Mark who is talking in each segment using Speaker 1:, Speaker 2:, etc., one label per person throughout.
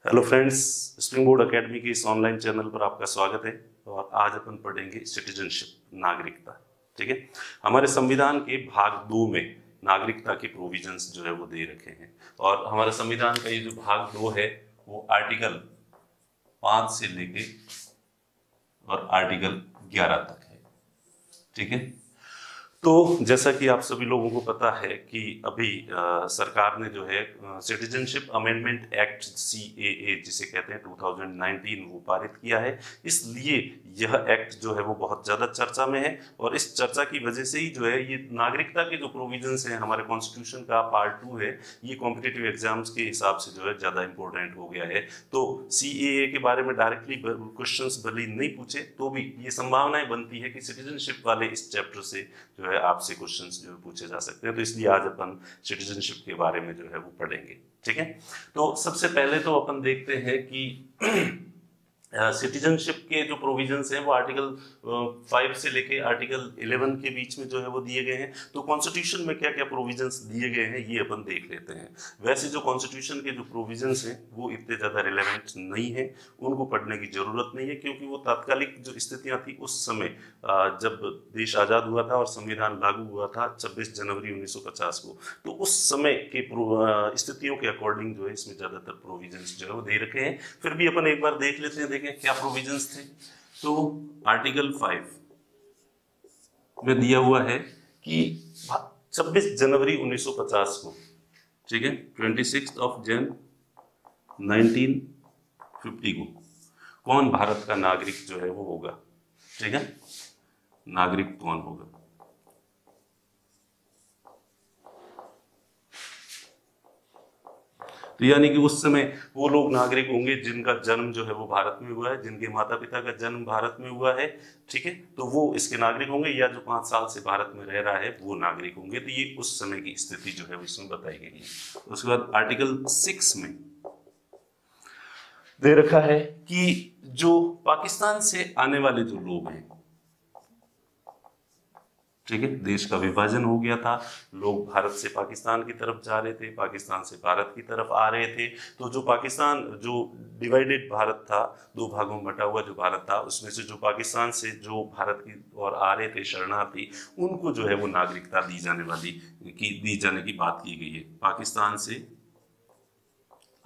Speaker 1: Hello friends, spring board academy के इस online channel पर आपका स्वागत है। और आज अपन पढ़ेंगे सिटीजनशिप, नागरिकता। ठीक है, हमारे संविधान के भाग 2 में नागरिकता के प्रोविजंस जो है वो दे रखे हैं। और हमारे संविधान का ये जो भाग 2 है वो आर्टिकल 5 से लेके और आर्टिकल 11 तक है। ठीक है, तो जैसा कि आप सभी लोगों को पता है कि अभी सरकार ने जो है सिटीजनशिप अमेंडमेंट एक्ट CAA जिसे कहते हैं 2019 वो पारित किया है। इसलिए यह एक्ट जो है वो बहुत ज़्यादा चर्चा में है और इस चर्चा की वजह से ही जो है ये नागरिकता के जो प्रोविजंस हैं हमारे कॉन्स्टिट्यूशन का पार्ट 2 है, ये कॉम्पिटिटिव एग्जाम्स के हिसाब से जो है ज़्यादा इंपॉर्टेंट हो गया है। तो CAA के बारे में डायरेक्टली क्वेश्चंस भले ही नहीं पूछे तो भी ये संभावनाएं बनती है कि सिटीजनशिप वाले इस चैप्टर से जो है आपसे क्वेश्चंस जो पूछे जा सकते हैं। तो इसलिए आज अपन सिटीजनशिप के बारे में जो है वो पढ़ेंगे। ठीक है, तो सबसे पहले तो अपन देखते हैं कि सिटीजनशिप के जो प्रोविजंस हैं वो आर्टिकल 5 से लेके आर्टिकल 11 के बीच में जो है वो दिए गए हैं। तो कॉन्स्टिट्यूशन में क्या क्या प्रोविजंस दिए गए हैं ये अपन देख लेते हैं। वैसे जो कॉन्स्टिट्यूशन के जो प्रोविजंस हैं वो इतने ज़्यादा रिलेवेंट नहीं है, उनको पढ़ने की ज़रूरत नहीं है, क्योंकि वो तात्कालिक जो स्थितियाँ थी उस समय जब देश आज़ाद हुआ था और संविधान लागू हुआ था 26 जनवरी 1950 को, तो उस समय के स्थितियों के अकॉर्डिंग जो है इसमें ज़्यादातर प्रोविजंस जो है वो दे रखे हैं। फिर भी अपन एक बार देख लेते हैं, देखें क्या प्रोविजंस थे। तो आर्टिकल 5 में दिया हुआ है कि 26 जनवरी 1950 को, ठीक है, 26 Jan 1950 को कौन भारत का नागरिक जो है वो होगा। ठीक है, नागरिक कौन होगा। तो यानी कि उस समय वो लोग नागरिक होंगे जिनका जन्म जो है वो भारत में हुआ है, जिनके माता पिता का जन्म भारत में हुआ है। ठीक है, तो वो इसके नागरिक होंगे, या जो 5 साल से भारत में रह रहा है वो नागरिक होंगे। तो ये उस समय की स्थिति जो है वो इसमें बताई गई है। उसके बाद आर्टिकल 6 में दे रखा है कि जो पाकिस्तान से आने वाले जो लोग हैं, ठीक है, देश का विभाजन हो गया था, लोग भारत से पाकिस्तान की तरफ जा रहे थे, पाकिस्तान से भारत की तरफ आ रहे थे। तो जो पाकिस्तान, जो डिवाइडेड भारत था, 2 भागों में बटा हुआ जो भारत था, उसमें से जो पाकिस्तान से जो भारत की ओर आ रहे थे शरणार्थी, उनको जो है वो नागरिकता दी जाने की बात की गई है। पाकिस्तान से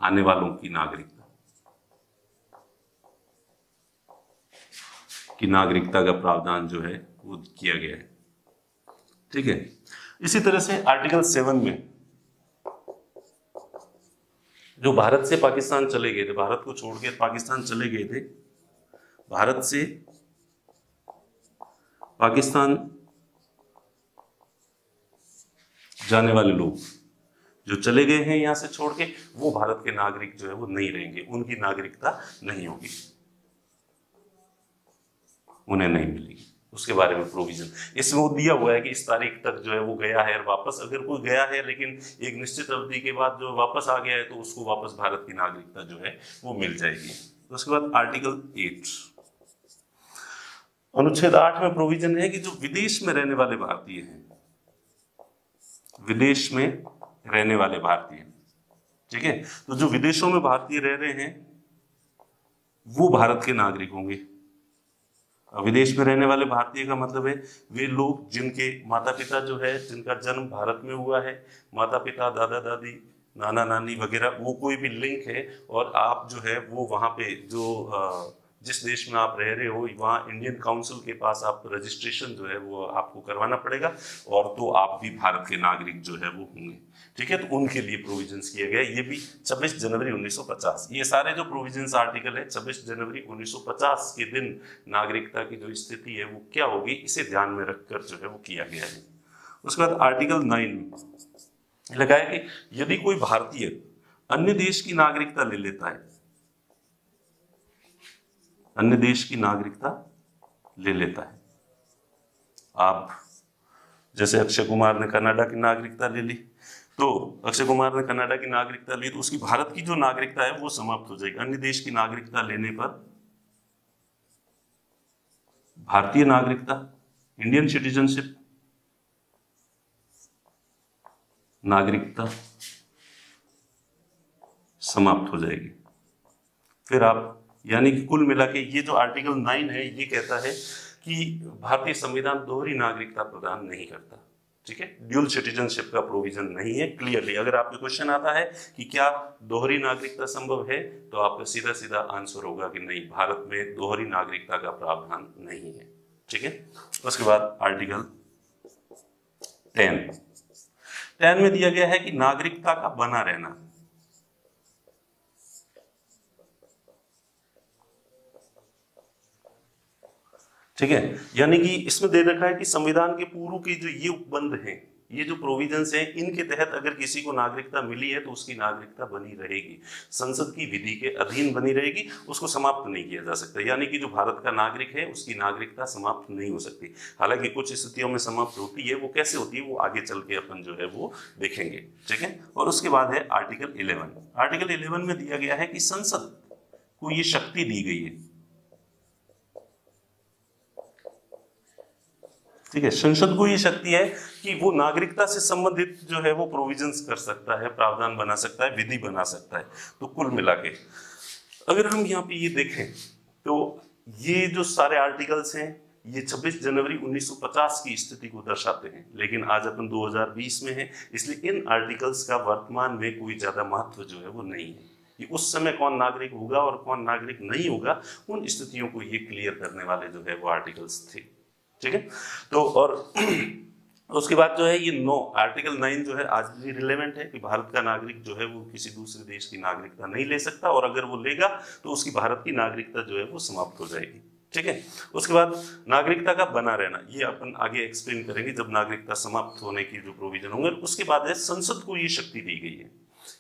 Speaker 1: आने वालों की नागरिकता का प्रावधान जो है वो किया गया है। ठीक है, इसी तरह से आर्टिकल 7 में जो भारत से पाकिस्तान चले गए थे, भारत को छोड़ के पाकिस्तान चले गए थे, भारत से पाकिस्तान जाने वाले लोग जो चले गए हैं यहां से छोड़ के, वो भारत के नागरिक जो है वो नहीं रहेंगे, उनकी नागरिकता नहीं होगी, उन्हें नहीं मिलेगी। उसके बारे में प्रोविजन इसमें वो दिया हुआ है कि इस तारीख तक जो है वो गया है और वापस, अगर कोई गया है लेकिन एक निश्चित अवधि के बाद जो वापस आ गया है तो उसको वापस भारत की नागरिकता जो है वो मिल जाएगी। तो उसके बाद आर्टिकल 8, अनुच्छेद 8 में प्रोविजन है कि जो विदेश में रहने वाले भारतीय हैं, विदेश में रहने वाले भारतीय, ठीक है, तो जो विदेशों में भारतीय रह रहे हैं वो भारत के नागरिक होंगे। विदेश में रहने वाले भारतीय का मतलब है वे लोग जिनके माता पिता जो है, जिनका जन्म भारत में हुआ है, माता पिता, दादा दादी, नाना नानी वगैरह, वो कोई भी लिंक है, और आप जो है वो वहाँ पे जो जिस देश में आप रह रहे हो वहाँ इंडियन काउंसिल के पास आप रजिस्ट्रेशन जो है वो आपको करवाना पड़ेगा, और तो आप भी भारत के नागरिक जो है वो होंगे। ठीक है, तो उनके लिए प्रोविजंस किए गए, ये भी 26 जनवरी 1950। ये सारे जो प्रोविजंस आर्टिकल है 26 जनवरी 1950 के दिन नागरिकता की जो स्थिति है वो क्या होगी, इसे ध्यान में रखकर जो है वो किया गया है। उसके बाद आर्टिकल 9 में लगा है कि यदि कोई भारतीय अन्य देश की नागरिकता ले लेता है, अन्य देश की नागरिकता ले लेता है, आप जैसे अक्षय कुमार ने कनाडा की नागरिकता ले ली, तो अक्षय कुमार ने कनाडा की नागरिकता ली तो उसकी भारत की जो नागरिकता है वो समाप्त हो जाएगी। अन्य देश की नागरिकता लेने पर भारतीय नागरिकता, इंडियन सिटीजनशिप, नागरिकता समाप्त हो जाएगी। फिर आप यानी कि कुल मिला के ये जो आर्टिकल 9 है ये कहता है कि भारतीय संविधान दोहरी नागरिकता प्रदान नहीं करता। ठीक है, ड्यूल सिटीजनशिप का प्रोविजन नहीं है क्लियरली। अगर आपके क्वेश्चन आता है कि क्या दोहरी नागरिकता संभव है, तो आपका सीधा सीधा आंसर होगा कि नहीं, भारत में दोहरी नागरिकता का प्रावधान नहीं है। ठीक है, उसके बाद आर्टिकल 10 में दिया गया है कि नागरिकता का बना रहना। ठीक है, यानी कि इसमें दे रखा है कि संविधान के पूर्व के जो ये उपबंध हैं, ये जो प्रोविजंस हैं, इनके तहत अगर किसी को नागरिकता मिली है तो उसकी नागरिकता बनी रहेगी, संसद की विधि के अधीन बनी रहेगी, उसको समाप्त नहीं किया जा सकता। यानी कि जो भारत का नागरिक है उसकी नागरिकता समाप्त नहीं हो सकती। हालांकि कुछ स्थितियों में समाप्त होती है, वो कैसे होती है वो आगे चल के अपन जो है वो देखेंगे। ठीक है, और उसके बाद है आर्टिकल 11। आर्टिकल 11 में दिया गया है कि संसद को ये शक्ति दी गई है। ठीक है, संसद को ये शक्ति है कि वो नागरिकता से संबंधित जो है वो प्रोविजंस कर सकता है, प्रावधान बना सकता है, विधि बना सकता है। तो कुल मिला के अगर हम यहाँ पे ये देखें तो ये जो सारे आर्टिकल्स हैं ये 26 जनवरी 1950 की स्थिति को दर्शाते हैं, लेकिन आज अपन 2020 में हैं, इसलिए इन आर्टिकल्स का वर्तमान में कोई ज्यादा महत्व जो है वो नहीं है। कि उस समय कौन नागरिक होगा और कौन नागरिक नहीं होगा, उन स्थितियों को ये क्लियर करने वाले जो है वो आर्टिकल्स थे। ठीक है, तो और उसके बाद जो है ये आर्टिकल 9 जो है आज भी रिलेवेंट है कि भारत का नागरिक जो है वो किसी दूसरे देश की नागरिकता नहीं ले सकता, और अगर वो लेगा तो उसकी भारत की नागरिकता जो है वो समाप्त हो जाएगी। ठीक है, उसके बाद नागरिकता का बना रहना, ये अपन आगे एक्सप्लेन करेंगे जब नागरिकता समाप्त होने की जो प्रोविजन होंगे। उसके बाद है संसद को ये शक्ति दी गई है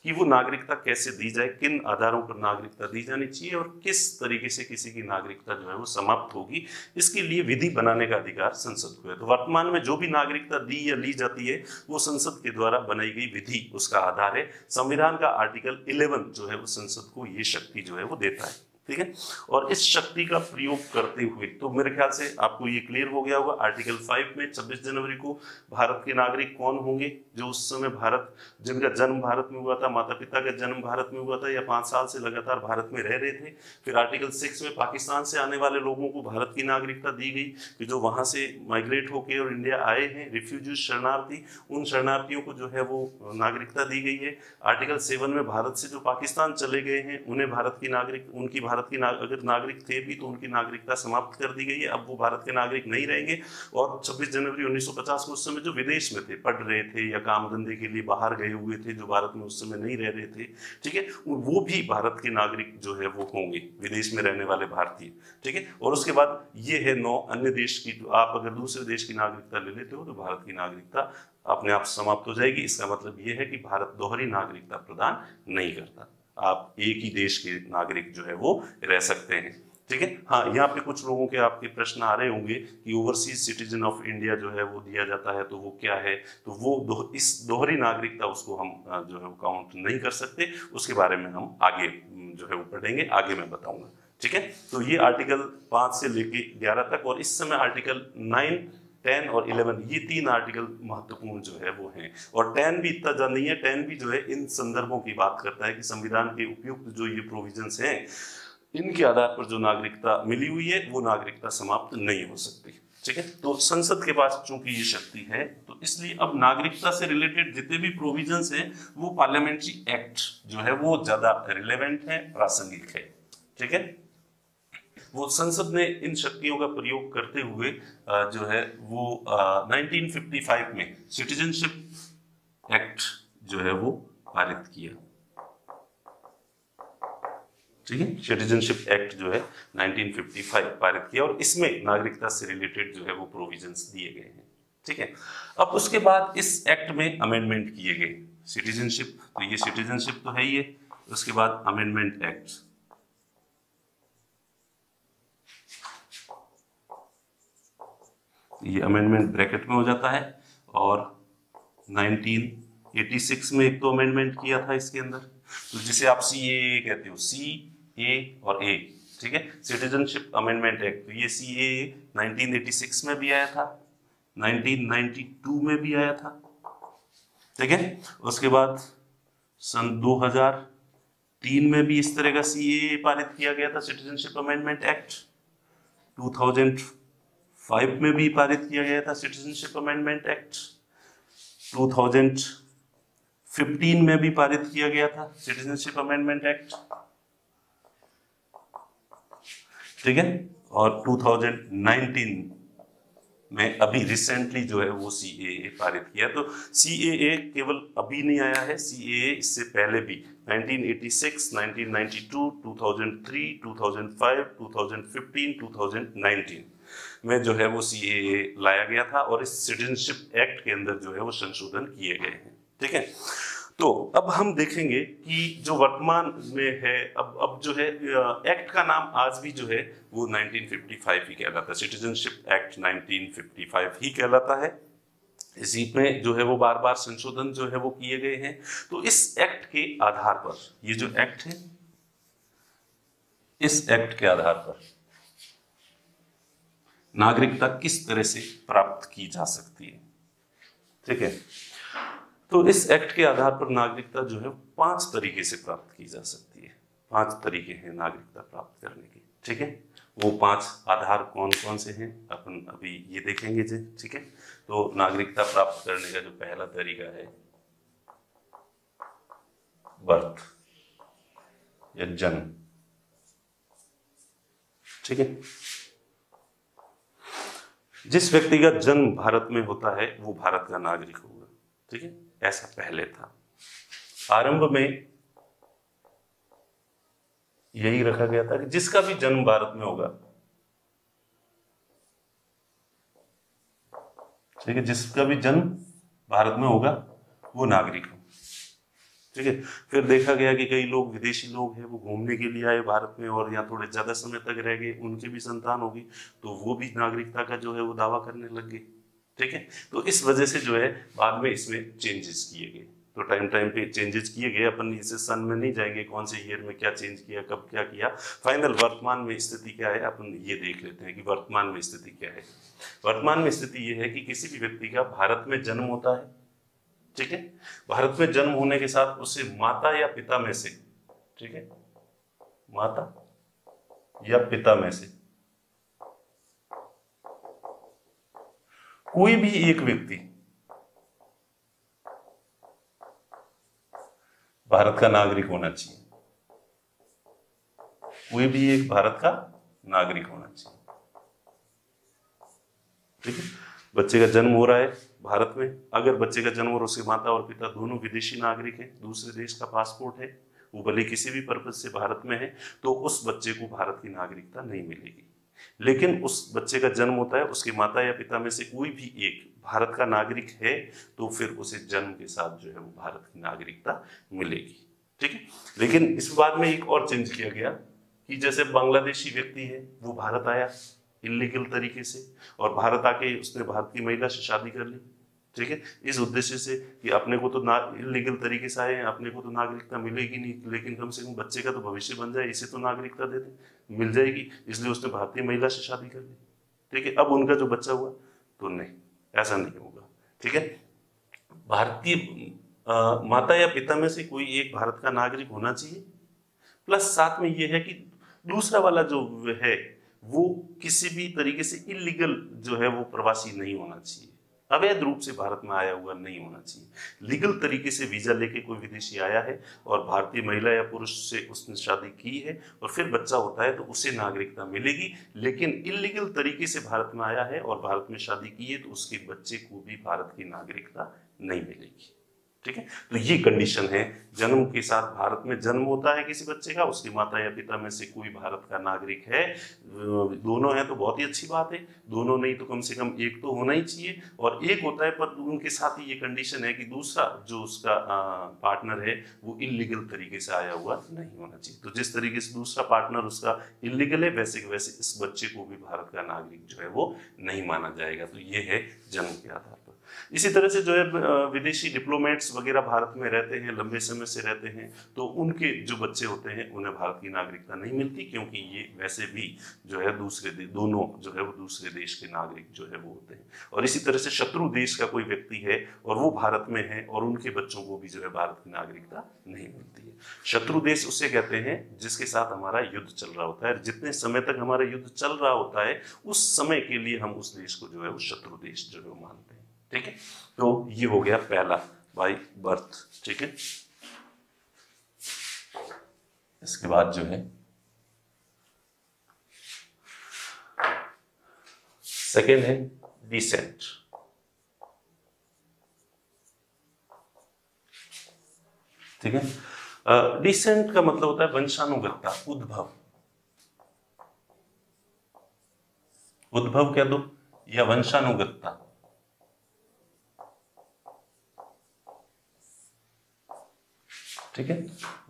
Speaker 1: कि वो नागरिकता कैसे दी जाए, किन आधारों पर नागरिकता दी जानी चाहिए और किस तरीके से किसी की नागरिकता जो है वो समाप्त होगी, इसके लिए विधि बनाने का अधिकार संसद को है। तो वर्तमान में जो भी नागरिकता दी या ली जाती है वो संसद के द्वारा बनाई गई विधि उसका आधार है। संविधान का आर्टिकल 11 जो है वो संसद को ये शक्ति जो है वो देता है। ठीक है, और इस शक्ति का प्रयोग करते हुए तो मेरे ख्याल से आपको ये क्लियर हो गया होगा। आर्टिकल 5 में 26 जनवरी को भारत के नागरिक कौन होंगे, जो उस समय भारत, जिनका जन्म भारत में हुआ था, माता पिता का जन्म भारत में हुआ था या 5 साल से लगातार भारत में रह रहे थे। फिर आर्टिकल 6 में पाकिस्तान से आने वाले लोगों को भारत की नागरिकता दी गई कि जो वहां से माइग्रेट होकर और इंडिया आए हैं, रिफ्यूजी शरणार्थी, उन शरणार्थियों को जो है वो नागरिकता दी गई है। आर्टिकल 7 में भारत से जो पाकिस्तान चले गए हैं उन्हें भारत की अगर नागरिक थे भी तो उनकी नागरिकता समाप्त कर दी गई है, अब वो भारत के नागरिक नहीं रहेंगे। और 26 जनवरी 1950 को उस समय जो विदेश में थे, पढ़ रहे थे या काम धंधे के लिए बाहर गए हुए थे, जो भारत में उस समय नहीं रह रहे थे, ठीक है, वो भी भारत के नागरिक जो है वो होंगे, विदेश में रहने वाले भारतीय। ठीक है, और उसके बाद ये है 9 अन्य देश की, आप अगर दूसरे देश की नागरिकता ले लेते हो तो भारत की नागरिकता अपने आप समाप्त हो जाएगी। इसका मतलब ये है कि भारत दोहरी नागरिकता प्रदान नहीं करता, आप एक ही देश के नागरिक जो है वो रह सकते हैं। ठीक है, हाँ, यहाँ पे कुछ लोगों के आपके प्रश्न आ रहे होंगे कि ओवरसीज सिटीजन ऑफ इंडिया जो है वो दिया जाता है तो वो क्या है, तो वो इस दोहरी नागरिकता उसको हम जो है वो काउंट नहीं कर सकते, उसके बारे में हम आगे जो है वो पढ़ेंगे, आगे मैं बताऊंगा। ठीक है, तो ये आर्टिकल 5 से लेके 11 तक, और इस समय आर्टिकल 9, 10 और 11 ये 3 आर्टिकल महत्वपूर्ण जो है वो हैं। और 10 भी इतना ज्यादा नहीं है, 10 भी जो है इन संदर्भों की बात करता है कि संविधान के उपयुक्त जो ये प्रोविजंस हैं, इनके आधार पर जो नागरिकता मिली हुई है वो नागरिकता समाप्त नहीं हो सकती। ठीक है, तो संसद के पास चूंकि ये शक्ति है तो इसलिए अब नागरिकता से रिलेटेड जितने भी प्रोविजंस हैं वो पार्लियामेंट्री एक्ट जो है वो ज्यादा रिलेवेंट है, प्रासंगिक है। ठीक है, वो संसद ने इन शक्तियों का प्रयोग करते हुए जो है वो 1955 में सिटीजनशिप एक्ट जो है वो पारित किया। ठीक है, सिटीजनशिप एक्ट जो है 1955 पारित किया और इसमें नागरिकता से रिलेटेड जो है वो प्रोविजंस दिए गए हैं। ठीक है, अब उसके बाद इस एक्ट में अमेंडमेंट किए गए। सिटीजनशिप, तो ये सिटीजनशिप तो है ही है, उसके बाद अमेंडमेंट एक्ट, ये अमेंडमेंट ब्रैकेट में हो जाता है, और 1986 में एक तो अमेंडमेंट किया था इसके अंदर, तो जिसे आप CAA कहते हो, CA और A। ठीक है, सिटीजनशिप अमेंडमेंट एक्ट, तो ये CAA 1986 में भी आया था, 1992 में भी आया था। ठीक है, उसके बाद सन 2000 2003 में भी इस तरह का सीएए पारित किया गया था, सिटीजनशिप अमेंडमेंट एक्ट। 2005 में भी पारित किया गया था सिटीजनशिप अमेंडमेंट एक्ट। 2015 में भी पारित किया गया था सिटीजनशिप अमेंडमेंट एक्ट, ठीक है। और 2019 में अभी रिसेंटली जो है वो सीएए पारित किया। तो सीएए केवल अभी नहीं आया है, सीएए इससे पहले भी 1986, 1992, 2003, 2005, 2015, 2019 में जो है वो सीएए लाया गया था और इस सिटीजनशिप एक्ट के अंदर जो है वो संशोधन किए गए हैं, ठीक है। तो अब हम देखेंगे कि जो वर्तमान में है, अब जो है एक्ट का नाम आज भी जो है वो 1955 ही कहलाता है, सिटीजनशिप एक्ट 1955 ही कहलाता है। इसी में जो है वो बार बार संशोधन जो है वो किए गए हैं। तो इस एक्ट के आधार पर, ये जो एक्ट है, इस एक्ट के आधार पर नागरिकता किस तरह से प्राप्त की जा सकती है, ठीक है। तो इस एक्ट के आधार पर नागरिकता जो है 5 तरीके से प्राप्त की जा सकती है। 5 तरीके हैं नागरिकता प्राप्त करने की, ठीक है। वो 5 आधार कौन कौन से हैं अपन अभी ये देखेंगे जी, ठीक है। तो नागरिकता प्राप्त करने का जो पहला तरीका है, बर्थ या जन्म, ठीक है। जिस व्यक्ति का जन्म भारत में होता है वो भारत का नागरिक होगा, ठीक है। ऐसा पहले था, आरंभ में यही रखा गया था कि जिसका भी जन्म भारत में होगा, ठीक है, जिसका भी जन्म भारत में होगा वो नागरिक हो, ठीक है। फिर देखा गया कि कई लोग, विदेशी लोग हैं, वो घूमने के लिए आए भारत में और यहाँ थोड़े ज्यादा समय तक रह गए, उनकी भी संतान होगी तो वो भी नागरिकता का जो है वो दावा करने लग गए, ठीक है। तो इस वजह से जो है बाद में इसमें चेंजेस किए गए। तो टाइम टाइम पे चेंजेस किए गए, अपन इसे सन में नहीं जाएंगे कौन से ईयर में क्या चेंज किया, कब क्या किया। फाइनल वर्तमान में स्थिति क्या है अपन ये देख लेते हैं कि वर्तमान में स्थिति क्या है। वर्तमान में स्थिति ये है कि किसी भी व्यक्ति का भारत में जन्म होता है, ठीक है। भारत में जन्म होने के साथ उसे माता या पिता में से, ठीक है, माता या पिता में से कोई भी एक व्यक्ति भारत का नागरिक होना चाहिए। कोई भी एक भारत का नागरिक होना चाहिए, ठीक है। बच्चे का जन्म हो रहा है भारत में, अगर बच्चे का जन्म और उसके माता और पिता दोनों विदेशी नागरिक हैं, दूसरे देश का पासपोर्ट है, वो भले किसी भी पर्पज से भारत में है, तो उस बच्चे को भारत की नागरिकता नहीं मिलेगी। लेकिन उस बच्चे का जन्म होता है, उसके माता या पिता में से कोई भी एक भारत का नागरिक है, तो फिर उसे जन्म के साथ जो है वो भारत की नागरिकता मिलेगी, ठीक है। लेकिन इस बार में एक और चेंज किया गया कि जैसे बांग्लादेशी व्यक्ति है, वो भारत आया इलीगल तरीके से और भारत आके उसने भारतीय महिला से शादी कर ली, ठीक है, इस उद्देश्य से कि अपने को तो इलीगल तरीके से आए हैं, अपने को तो नागरिकता मिलेगी नहीं, लेकिन कम से कम बच्चे का तो भविष्य बन जाए, इसे तो नागरिकता दे दे, मिल जाएगी, इसलिए उसने भारतीय महिला से शादी कर ली, ठीक है। अब उनका जो बच्चा हुआ तो नहीं, ऐसा नहीं होगा, ठीक है। भारतीय माता या पिता में से कोई एक भारत का नागरिक होना चाहिए, प्लस साथ में ये है कि दूसरा वाला जो है वो किसी भी तरीके से इलीगल जो है वो प्रवासी नहीं होना चाहिए, अवैध रूप से भारत में आया हुआ नहीं होना चाहिए। लीगल तरीके से वीजा लेके कोई विदेशी आया है और भारतीय महिला या पुरुष से उसने शादी की है और फिर बच्चा होता है तो उसे नागरिकता मिलेगी, लेकिन इलीगल तरीके से भारत में आया है और भारत में शादी की है तो उसके बच्चे को भी भारत की नागरिकता नहीं मिलेगी, ठीक है। तो ये कंडीशन है, जन्म के साथ भारत में जन्म होता है किसी बच्चे का, उसके माता या पिता में से कोई भारत का नागरिक है, दोनों है तो बहुत ही अच्छी बात है, दोनों नहीं तो कम से कम एक तो होना ही चाहिए, और एक होता है पर उनके साथ ही ये कंडीशन है कि दूसरा जो उसका पार्टनर है वो इलीगल तरीके से आया हुआ नहीं होना चाहिए। तो जिस तरीके से दूसरा पार्टनर उसका इलीगल है, वैसे के वैसे इस बच्चे को भी भारत का नागरिक जो है वो नहीं माना जाएगा। तो ये है जन्म के आधार पर। इसी तरह से जो है विदेशी डिप्लोमेट्स वगैरह भारत में रहते हैं, लंबे समय से रहते हैं, तो उनके जो बच्चे होते हैं उन्हें भारत की नागरिकता नहीं मिलती, क्योंकि ये वैसे भी जो है दोनों जो है वो दूसरे देश के नागरिक जो है वो होते हैं। और इसी तरह से शत्रु देश का कोई व्यक्ति है और वो भारत में है और उनके बच्चों को भी जो है भारत की नागरिकता नहीं मिलती है। शत्रु देश उसे कहते हैं जिसके साथ हमारा युद्ध चल रहा होता है। जितने समय तक हमारा युद्ध चल रहा होता है उस समय के लिए हम उस देश को जो है वो शत्रु देश जो है वो मानते हैं। ठीक है, तो ये हो गया पहला, बाय बर्थ। ठीक है, इसके बाद जो है सेकेंड है डिसेंट। ठीक है, डिसेंट का मतलब होता है वंशानुगतता, उद्भव। उद्भव कह दो या वंशानुगतता। ठीक है,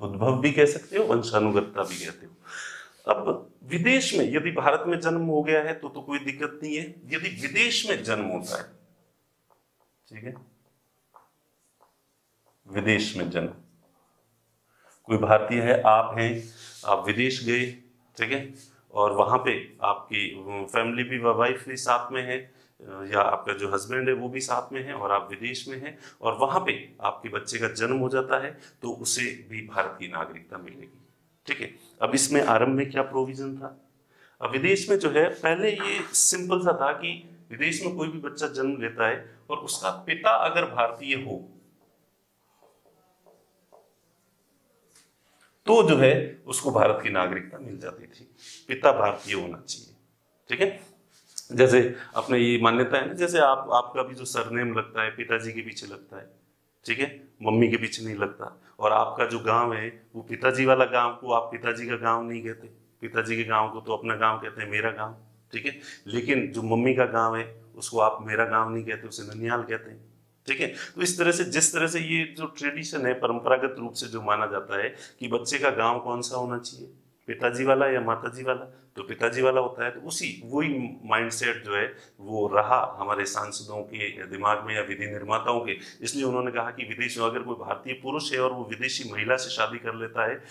Speaker 1: उद्भव भी कह सकते हो, वंशानुगतता भी कहते हो। अब विदेश में यदि भारत में जन्म हो गया है तो कोई दिक्कत नहीं है। यदि विदेश में जन्म होता है, ठीक है, विदेश में जन्म, कोई भारतीय है, आप हैं, आप विदेश गए, ठीक है, और वहां पे आपकी फैमिली भी, वाइफ भी साथ में है, या आपका जो हस्बैंड है वो भी साथ में है और आप विदेश में हैं और वहां पे आपके बच्चे का जन्म हो जाता है, तो उसे भी भारत की नागरिकता मिलेगी। ठीक है, अब इसमें आरंभ में क्या प्रोविजन था? अब विदेश में जो है पहले ये सिंपल सा था कि विदेश में कोई भी बच्चा जन्म लेता है और उसका पिता अगर भारतीय हो तो जो है उसको भारत की नागरिकता मिल जाती थी। पिता भारतीय होना चाहिए। ठीक है, जैसे अपने ये मान्यता है ना, जैसे आपका भी जो सरनेम लगता है पिताजी के पीछे लगता है, ठीक है, मम्मी के पीछे नहीं लगता। और आपका जो गांव है वो पिताजी वाला गांव को आप पिताजी का गांव नहीं कहते, पिताजी के गांव को तो अपना गांव कहते हैं, मेरा गांव। ठीक है, लेकिन जो मम्मी का गांव है उसको आप मेरा गांव नहीं कहते, उसे ननियाल कहते हैं। ठीक है, तो इस तरह से, जिस तरह से ये जो ट्रेडिशन है, परंपरागत रूप से जो माना जाता है कि बच्चे का गांव कौन सा होना चाहिए, पिताजी वाला या माताजी वाला, तो पिताजी वाला होता है। तो उसी वही माइंडसेट जो है वो रहा हमारे सांसदों के दिमाग में या विधि निर्माताओं के। इसलिए उन्होंने कहा कि विदेश में अगर कोई भारतीय पुरुष है और वो विदेशी महिला से शादी कर लेता है,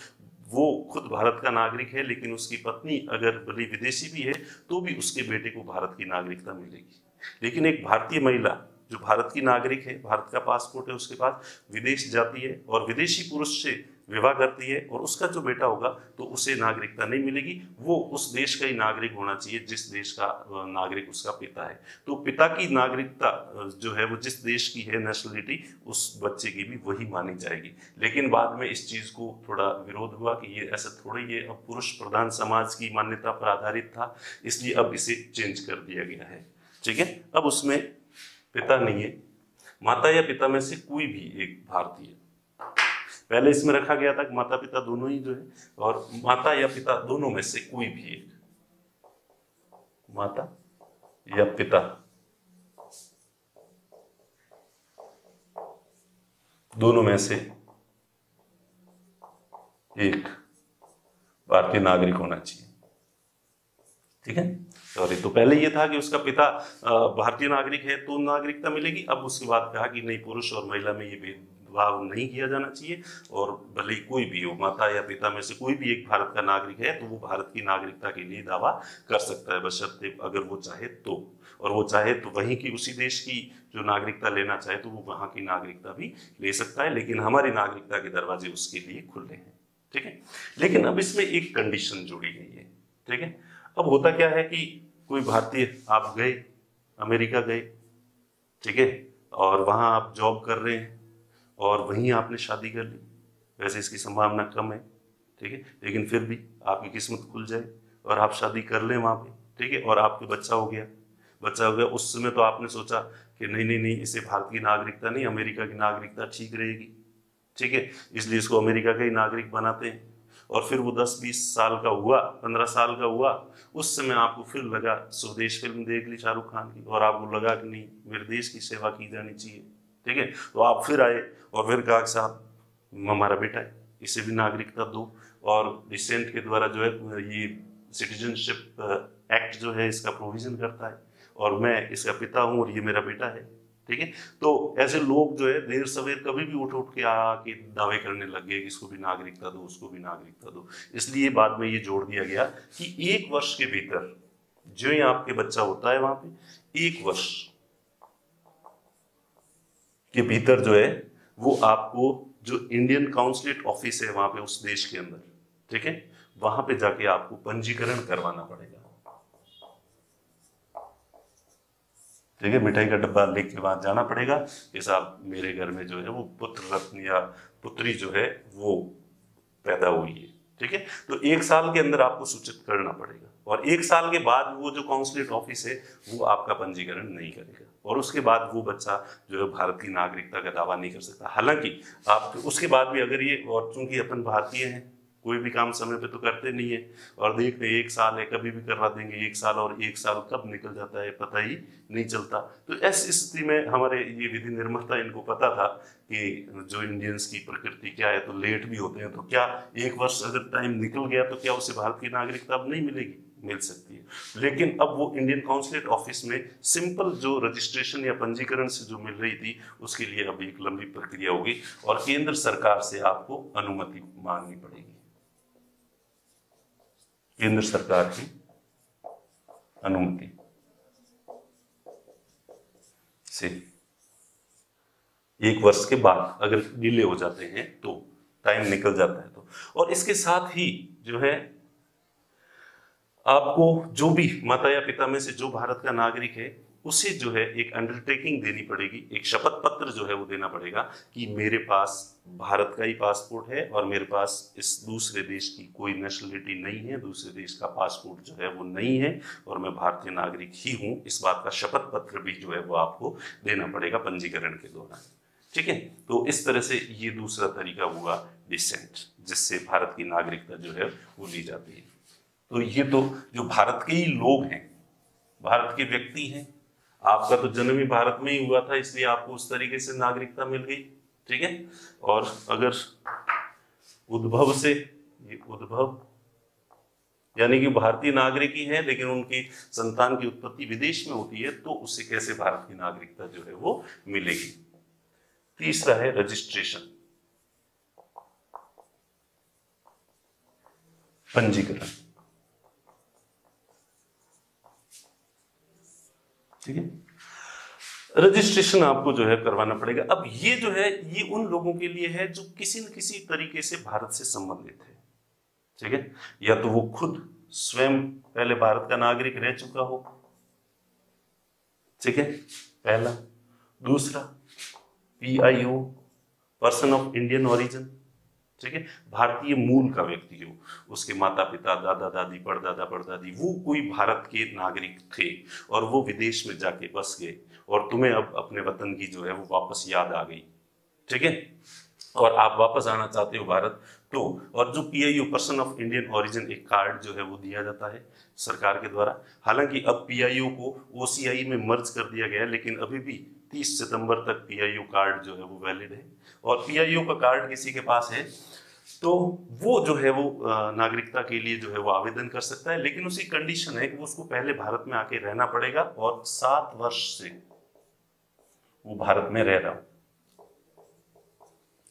Speaker 1: वो खुद भारत का नागरिक है, लेकिन उसकी पत्नी अगर भले विदेशी भी है तो भी उसके बेटे को भारत की नागरिकता मिलेगी। लेकिन एक भारतीय महिला जो भारत की नागरिक है, भारत का पासपोर्ट है उसके पास, विदेश जाती है और विदेशी पुरुष से विवाह करती है और उसका जो बेटा होगा तो उसे नागरिकता नहीं मिलेगी। वो उस देश का ही नागरिक होना चाहिए जिस देश का नागरिक उसका पिता है। तो पिता की नागरिकता जो है वो जिस देश की है नेशनलिटी, उस बच्चे की भी वही मानी जाएगी। लेकिन बाद में इस चीज को थोड़ा विरोध हुआ कि ये ऐसा थोड़ी, ये अब पुरुष प्रधान समाज की मान्यता पर आधारित था, इसलिए अब इसे चेंज कर दिया गया है। ठीक है, अब उसमें पिता नहीं है, माता या पिता में से कोई भी एक भारतीय। पहले इसमें रखा गया था कि माता पिता दोनों ही जो है, और माता या पिता दोनों में से कोई भी एक, माता या पिता दोनों में से एक भारतीय नागरिक होना चाहिए। ठीक है, सॉरी, तो पहले ये था कि उसका पिता भारतीय नागरिक है तो नागरिकता मिलेगी। अब उसके बाद कहा कि नहीं, पुरुष और महिला में ये भेदभाव नहीं किया जाना चाहिए, और भले कोई भी हो, माता या पिता में से कोई भी एक भारत का नागरिक है तो वो भारत की नागरिकता के लिए दावा कर सकता है, बशर्ते अगर वो चाहे तो। और वो चाहे तो वहीं की, उसी देश की जो नागरिकता लेना चाहे तो वो वहां की नागरिकता भी ले सकता है, लेकिन हमारी नागरिकता के दरवाजे उसके लिए खुले हैं। ठीक है, लेकिन अब इसमें एक कंडीशन जुड़ी गई है। ठीक है, अब होता क्या है कि कोई भारतीय, आप गए अमेरिका गए, ठीक है, और वहां आप जॉब कर रहे हैं और वहीं आपने शादी कर ली, वैसे इसकी संभावना कम है, ठीक है, लेकिन फिर भी आपकी किस्मत खुल जाए और आप शादी कर लें वहां पे, ठीक है, और आपके बच्चा हो गया। उस समय तो आपने सोचा कि नहीं नहीं नहीं, इसे भारत की नागरिकता नहीं, अमेरिका की नागरिकता ठीक रहेगी, ठीक है, इसलिए इसको अमेरिका का ही नागरिक बनाते हैं। और फिर वो 10-20 साल का हुआ, 15 साल का हुआ, उस समय आपको फिर लगा, स्वदेश फिल्म देख ली शाहरुख खान की, और आपको लगा कि नहीं, मेरे देश की सेवा की जानी चाहिए। ठीक है, तो आप फिर आए और फिर कहा साहब हमारा बेटा है, इसे भी नागरिकता दो। और डिसेंट के द्वारा जो है ये सिटीजनशिप एक्ट जो है इसका प्रोविजन करता है, और मैं इसका पिता हूँ और ये मेरा बेटा है, ठीक है। तो ऐसे लोग जो है देर सवेर कभी भी उठ उठ के आके दावे करने लग गए कि इसको भी नागरिकता दो, उसको भी नागरिकता दो। इसलिए बाद में ये जोड़ दिया गया कि 1 वर्ष के भीतर जो ही आपके बच्चा होता है वहां पे 1 वर्ष के भीतर जो है वो आपको जो इंडियन काउंसलेट ऑफिस है वहां पे उस देश के अंदर, ठीक है, वहां पे जाके आपको पंजीकरण करवाना पड़ेगा। ठीक है, मिठाई का डब्बा लेके वहां जाना पड़ेगा कि साहब मेरे घर में जो है वो पुत्र रत्न या पुत्री जो है वो पैदा हुई है। ठीक है, तो 1 साल के अंदर आपको सूचित करना पड़ेगा और 1 साल के बाद वो जो काउंसलेट ऑफिस है वो आपका पंजीकरण नहीं करेगा और उसके बाद वो बच्चा जो है भारत की नागरिकता का दावा नहीं कर सकता। हालांकि आप उसके बाद भी अगर ये, और चूंकि अपन भारतीय हैं कोई भी काम समय पे तो करते नहीं है और देख रहे 1 साल है कभी भी करवा देंगे 1 साल, और 1 साल कब निकल जाता है पता ही नहीं चलता। तो ऐसी स्थिति में हमारे ये विधि निर्माता इनको पता था कि जो इंडियंस की प्रकृति क्या है, तो लेट भी होते हैं, तो क्या 1 वर्ष अगर टाइम निकल गया तो क्या उसे भारत की नागरिकता अब नहीं मिलेगी? मिल सकती है। लेकिन अब वो इंडियन काउंसलेट ऑफिस में सिंपल जो रजिस्ट्रेशन या पंजीकरण से जो मिल रही थी उसके लिए अब एक लंबी प्रक्रिया होगी और केंद्र सरकार से आपको अनुमति मांगनी पड़ेगी, केंद्र सरकार की अनुमति से 1 वर्ष के बाद अगर डिले हो जाते हैं तो, टाइम निकल जाता है तो। और इसके साथ ही जो है आपको जो भी माता या पिता में से जो भारत का नागरिक है उसे जो है एक अंडरटेकिंग देनी पड़ेगी, एक शपथ पत्र जो है वो देना पड़ेगा कि मेरे पास भारत का ही पासपोर्ट है और मेरे पास इस दूसरे देश की कोई नेशनलिटी नहीं है, दूसरे देश का पासपोर्ट जो है वो नहीं है और मैं भारतीय नागरिक ही हूं। इस बात का शपथ पत्र भी जो है वो आपको देना पड़ेगा पंजीकरण के दौरान। ठीक है, तो इस तरह से ये दूसरा तरीका हुआ डिसेंट, जिससे भारत की नागरिकता जो है वो ली जाती है। तो ये तो जो भारत के ही लोग हैं, भारत के व्यक्ति हैं, आपका तो जन्म ही भारत में ही हुआ था इसलिए आपको उस तरीके से नागरिकता मिल गई। ठीक है, और अगर उद्भव से, ये उद्भव यानी कि भारतीय नागरिक ही है लेकिन उनकी संतान की उत्पत्ति विदेश में होती है तो उससे कैसे भारत की नागरिकता जो है वो मिलेगी। तीसरा है रजिस्ट्रेशन, पंजीकरण। ठीक है, रजिस्ट्रेशन आपको जो है करवाना पड़ेगा। अब ये जो है ये उन लोगों के लिए है जो किसी न किसी तरीके से भारत से संबंधित है। ठीक है, या तो वो खुद स्वयं पहले भारत का नागरिक रह चुका हो, ठीक है, पहला। दूसरा PIO, person of Indian origin, ठीक है, भारतीय मूल का व्यक्ति हो, उसके माता पिता, दादा दादी, परदादा परदादी वो कोई भारत के नागरिक थे और वो विदेश में जाके बस गए और तुम्हें अब अपने वतन की जो है वो वापस याद आ गई। ठीक है, और आप वापस आना चाहते हो भारत तो, और जो PIO, person of Indian origin, एक कार्ड जो है वो दिया जाता है सरकार के द्वारा। हालांकि अब PIO को OCI में मर्ज कर दिया गया है लेकिन अभी भी 30 सितंबर तक PIO कार्ड जो है वो वैलिड है और PIO का कार्ड किसी के पास है तो वो जो है वो नागरिकता के लिए जो है वो आवेदन कर सकता है, लेकिन उसकी कंडीशन है कि वो उसको पहले भारत में आके रहना पड़ेगा और 7 वर्ष से वो भारत में रह रहा हो।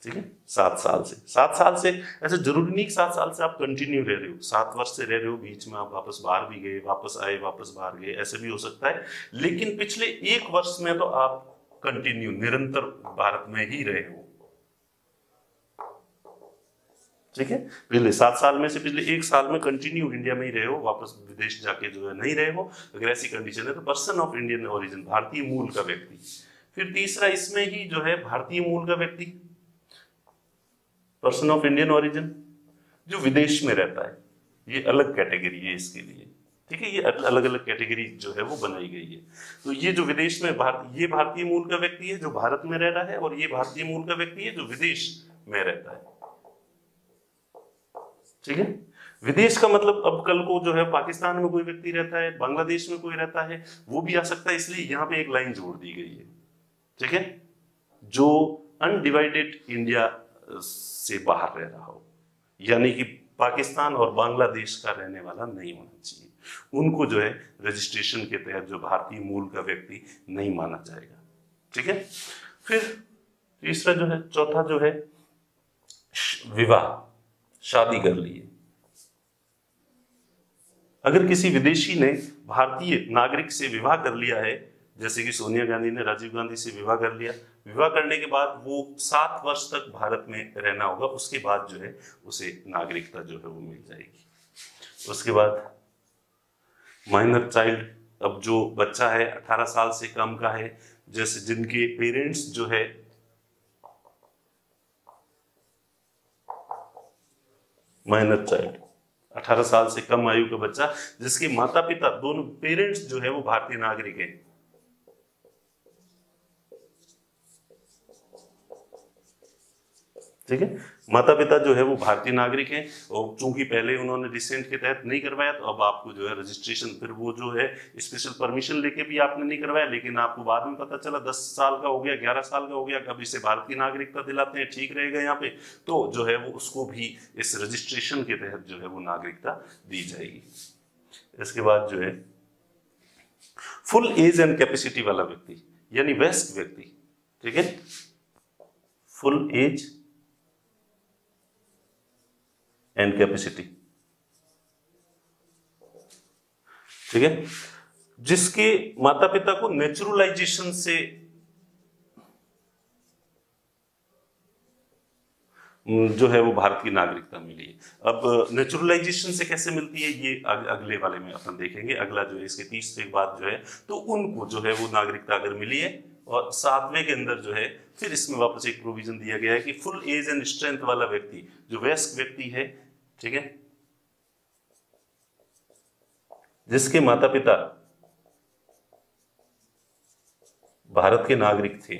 Speaker 1: ठीक है, 7 साल से, 7 साल से ऐसे जरूरी नहीं कि 7 साल से आप कंटिन्यू रह रहे हो, 7 वर्ष से रह रहे हो, बीच में आप वापस बाहर भी गए, वापस आए, वापस बाहर गए, ऐसे भी हो सकता है। लेकिन पिछले 1 वर्ष में तो आप कंटिन्यू निरंतर भारत में ही रहे हो। ठीक है, पिछले 7 साल में से पिछले 1 साल में कंटिन्यू इंडिया में ही रहे हो, वापस विदेश जाके जो है नहीं रहे हो। अगर ऐसी कंडीशन है तो पर्सन ऑफ इंडियन ओरिजिन, भारतीय मूल का व्यक्ति। फिर तीसरा इसमें ही जो है भारतीय मूल का व्यक्ति, पर्सन ऑफ इंडियन ओरिजिन जो विदेश में रहता है, ये अलग कैटेगरी है इसके लिए। ठीक है, ये अलग अलग कैटेगरी जो है वो बनाई गई है। तो ये जो विदेश में ये भारतीय मूल का व्यक्ति है जो भारत में रह रहा है और ये भारतीय मूल का व्यक्ति है जो विदेश में रहता है। ठीक है, विदेश का मतलब अब कल को जो है पाकिस्तान में कोई व्यक्ति रहता है, बांग्लादेश में कोई रहता है, वो भी आ सकता है, इसलिए यहाँ पे एक लाइन जोड़ दी गई है। ठीक है, जो अनडिवाइडेड इंडिया से बाहर रह रहा हो, यानी कि पाकिस्तान और बांग्लादेश का रहने वाला नहीं होना चाहिए, उनको जो है रजिस्ट्रेशन के तहत जो भारतीय मूल का व्यक्ति नहीं माना जाएगा। ठीक है। फिर तीसरा जो है, चौथा जो है विवाह, शादी कर ली है। अगर किसी विदेशी ने भारतीय नागरिक से विवाह कर लिया है, जैसे कि सोनिया गांधी ने राजीव गांधी से विवाह कर लिया, विवाह करने के बाद वो 7 वर्ष तक भारत में रहना होगा, उसके बाद जो है उसे नागरिकता जो है वो मिल जाएगी। उसके बाद माइनर चाइल्ड, अब जो बच्चा है 18 साल से कम का है, जैसे जिनके पेरेंट्स जो है माइनर चाइल्ड 18 साल से कम आयु का बच्चा जिसके माता पिता दोनों पेरेंट्स जो है वो भारतीय नागरिक हैं, ठीक है। माता पिता जो है वो भारतीय नागरिक हैं, और चूंकि पहले उन्होंने रिसेंट के तहत नहीं करवाया, तो अब आपको जो है रजिस्ट्रेशन, फिर वो जो है स्पेशल परमिशन लेके भी आपने नहीं करवाया, लेकिन आपको बाद में पता चला 10 साल का हो गया, 11 साल का हो गया, कब इसे भारतीय नागरिकता दिलाते हैं, ठीक रहेगा यहाँ पे, तो जो है वो उसको भी इस रजिस्ट्रेशन के तहत जो है वो नागरिकता दी जाएगी। इसके बाद जो है फुल एज एंड कैपेसिटी वाला व्यक्ति, यानी वयस्क व्यक्ति, ठीक है, फुल एज एंड कैपेसिटी, ठीक है, जिसके माता पिता को नेचुरलाइजेशन से जो है वो भारत की नागरिकता मिली है। अब नेचुरलाइजेशन से कैसे मिलती है ये अगले वाले में अपन देखेंगे। अगला जो है इसके तीसरे बाद जो है, तो उनको जो है वो नागरिकता अगर मिली है, और 7वें के अंदर जो है फिर इसमें वापस एक प्रोविजन दिया गया है कि फुल एज एंड स्ट्रेंथ वाला व्यक्ति, जो वयस्क व्यक्ति है, ठीक है, जिसके माता पिता भारत के नागरिक थे,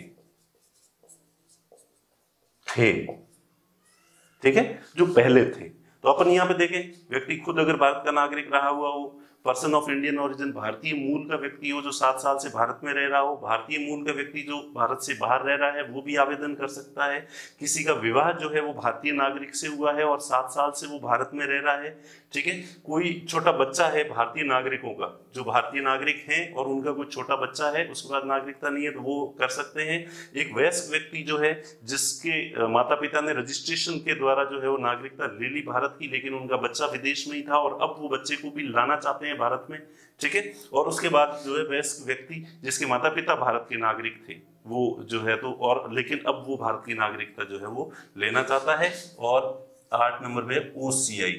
Speaker 1: ठीक है, जो पहले थे। तो अपन यहां पे देखें, व्यक्ति खुद अगर भारत का नागरिक रहा हुआ हो, पर्सन ऑफ इंडियन ओरिजिन, भारतीय मूल का व्यक्ति हो जो 7 साल से भारत में रह रहा हो, भारतीय मूल का व्यक्ति जो भारत से बाहर रह रहा है वो भी आवेदन कर सकता है। किसी का विवाह जो है वो भारतीय नागरिक से हुआ है और 7 साल से वो भारत में रह रहा है, ठीक है। कोई छोटा बच्चा है भारतीय नागरिकों का, जो भारतीय नागरिक हैं और उनका कोई छोटा बच्चा है, उसके बाद नागरिकता नहीं है, तो वो कर सकते हैं। एक वयस्क व्यक्ति जो है जिसके माता पिता ने रजिस्ट्रेशन के द्वारा जो है वो नागरिकता ले ली भारत की, लेकिन उनका बच्चा विदेश में ही था और अब वो बच्चे को भी लाना चाहते हैं भारत में, ठीक है। और उसके बाद जो है वयस्क व्यक्ति जिसके माता पिता भारत के नागरिक थे, वो जो है तो, और लेकिन अब वो भारत की नागरिकता जो है वो लेना चाहता है। और 8 नंबर पे OCI,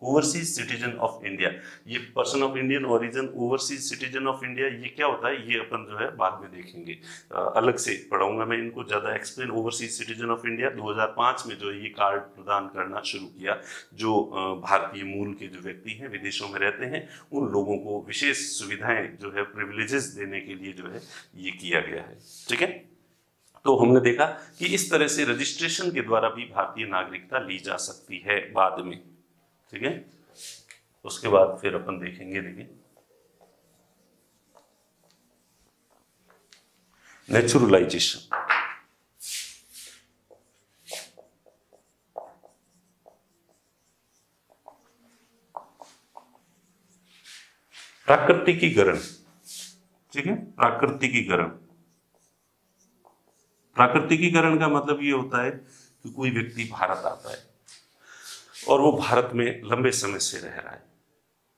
Speaker 1: overseas citizen of India. ये person of Indian origin, overseas citizen of India, ये क्या होता है ये अपन जो है बाद में देखेंगे, अलग से पढ़ाऊंगा मैं इनको ज्यादा explain. Overseas citizen of India 2005 में जो है ये कार्ड प्रदान करना शुरू किया, जो भारतीय मूल के जो व्यक्ति हैं, विदेशों में रहते हैं, उन लोगों को विशेष सुविधाएं जो है, प्रिविलेजेस देने के लिए जो है ये किया गया है, ठीक है। तो हमने देखा कि इस तरह से रजिस्ट्रेशन के द्वारा भी भारतीय नागरिकता ली जा सकती है बाद में, ठीक है। उसके बाद फिर अपन देखेंगे, देखिए नेचुरलाइजेशन। प्राकृतिकीकरण, ठीक है, प्राकृतिकीकरण। प्राकृतिकीकरण का मतलब ये होता है कि कोई व्यक्ति भारत आता है और वो भारत में लंबे समय से रह रहा है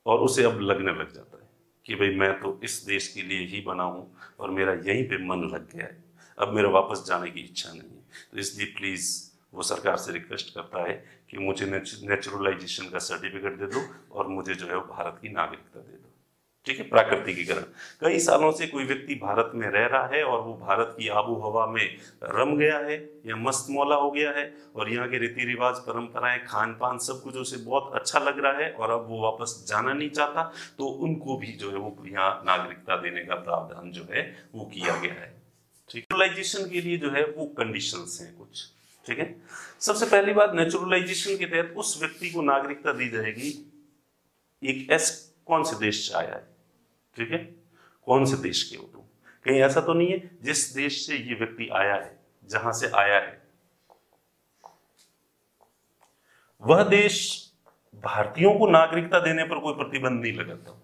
Speaker 1: और उसे अब लगने लग जाता है कि भाई मैं तो इस देश के लिए ही बना हूं और मेरा यहीं पे मन लग गया है, अब मेरा वापस जाने की इच्छा नहीं है। तो इसलिए प्लीज वो सरकार से रिक्वेस्ट करता है कि मुझे नेचुरलाइजेशन का सर्टिफिकेट दे दो और मुझे जो है वो भारत की नागरिकता दे दो, ठीक है। प्राकृतिकीकरण, कई सालों से कोई व्यक्ति भारत में रह रहा है और वो भारत की आबो हवा में रम गया है या मस्त मौला हो गया है और यहाँ के रीति रिवाज, परंपराएं, खान पान सब कुछ उसे बहुत अच्छा लग रहा है और अब वो वापस जाना नहीं चाहता, तो उनको भी जो है वो यहाँ नागरिकता देने का प्रावधान जो है वो किया गया है, ठीक है। नेचुरलाइजेशन के लिए जो है वो कंडीशंस हैं कुछ, ठीक है। सबसे पहली बात, नेचुरलाइजेशन के तहत उस व्यक्ति को नागरिकता दी जाएगी एक कौन से देश से आया है, ठीक है, कौन से देश के हो तुम। कहीं ऐसा तो नहीं है जिस देश से ये व्यक्ति आया है, जहां से आया है वह देश भारतीयों को नागरिकता देने पर कोई प्रतिबंध नहीं लगाता,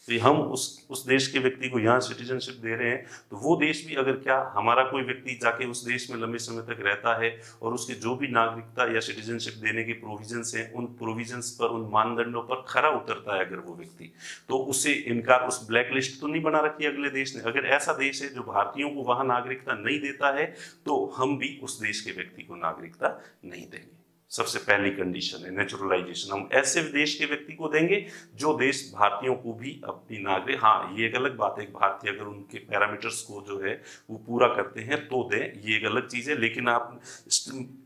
Speaker 1: तो हम उस देश के व्यक्ति को यहाँ सिटीजनशिप दे रहे हैं, तो वो देश भी अगर क्या हमारा कोई व्यक्ति जाके उस देश में लंबे समय तक रहता है और उसके जो भी नागरिकता या सिटीजनशिप देने के प्रोविजंस हैं, उन प्रोविजंस पर, उन मानदंडों पर खरा उतरता है अगर वो व्यक्ति, तो उसे इनकार, उस ब्लैक लिस्ट तो नहीं बना रखी अगले देश ने। अगर ऐसा देश है जो भारतीयों को वहां नागरिकता नहीं देता है, तो हम भी उस देश के व्यक्ति को नागरिकता नहीं देंगे। सबसे पहली कंडीशन है नेचुरलाइजेशन। हम ऐसे देश के व्यक्ति को देंगे जो देश भारतीयों को भी अपनी नागरिक, हाँ ये एक अलग बात है, भारतीय अगर उनके पैरामीटर्स को जो है वो पूरा करते हैं तो दें, ये एक अलग चीज है, लेकिन आप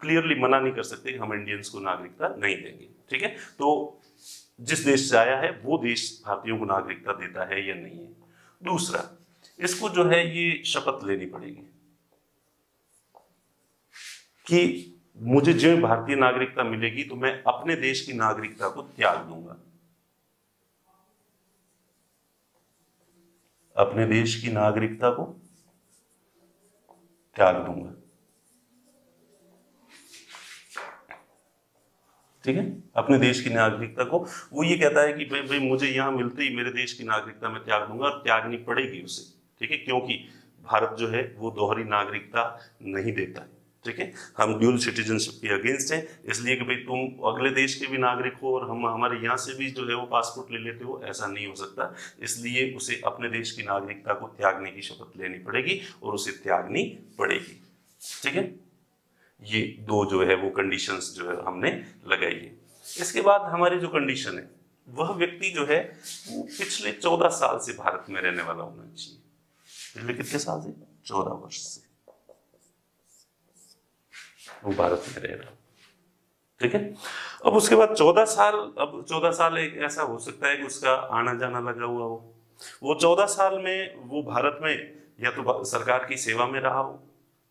Speaker 1: क्लियरली मना नहीं कर सकते कि हम इंडियंस को नागरिकता नहीं देंगे। ठीक है, तो जिस देश से आया है वो देश भारतीयों को नागरिकता देता है या नहीं है। दूसरा, इसको जो है ये शपथ लेनी पड़ेगी कि मुझे जो भारतीय नागरिकता मिलेगी तो मैं अपने देश की नागरिकता को त्याग दूंगा, अपने देश की नागरिकता को त्याग दूंगा। ठीक है, अपने देश की नागरिकता को, वो ये कहता है कि भाई मुझे यहां मिलते ही मेरे देश की नागरिकता मैं त्याग दूंगा, और त्यागनी पड़ेगी उसे। ठीक है, क्योंकि भारत जो है वो दोहरी नागरिकता नहीं देता है। ठीक है, हम ड्यूल सिटीजनशिप के अगेंस्ट हैं, इसलिए कि भाई तुम अगले देश के भी नागरिक हो और हम हमारे यहाँ से भी जो है वो पासपोर्ट ले लेते हो, ऐसा नहीं हो सकता। इसलिए उसे अपने देश की नागरिकता को त्यागने की शपथ लेनी पड़ेगी और उसे त्यागनी पड़ेगी। ठीक है, ये दो जो है वो कंडीशंस जो है हमने लगाई है। इसके बाद हमारी जो कंडीशन है, वह व्यक्ति जो है वो पिछले 14 साल से भारत में रहने वाला होना चाहिए। पिछले कितने साल से? 14 वर्ष से वो भारत में रह रहा। ठीक है, अब उसके बाद 14 साल, अब 14 साल एक ऐसा हो सकता है कि उसका आना जाना लगा हुआ हो। वो 14 साल में वो भारत में या तो सरकार की सेवा में रहा हो,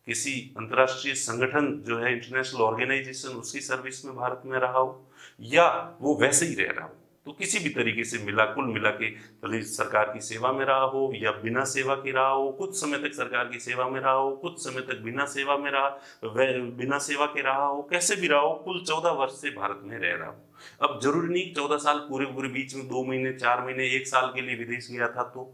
Speaker 1: किसी अंतर्राष्ट्रीय संगठन जो है इंटरनेशनल ऑर्गेनाइजेशन उसकी सर्विस में भारत में रहा हो, या वो वैसे ही रह रहा हो। तो किसी भी तरीके से मिला, कुल मिला के भले सरकार की सेवा में रहा हो या बिना सेवा के रहा हो, कुछ समय तक सरकार की सेवा में रहा हो, कुछ समय तक बिना सेवा में रहा, बिना सेवा के रहा हो, कैसे भी रहा हो, कुल 14 वर्ष से भारत में रह रहा हो। अब जरूरी नहीं 14 साल पूरे बीच में 2 महीने, 4 महीने, 1 साल के लिए विदेश गया था तो,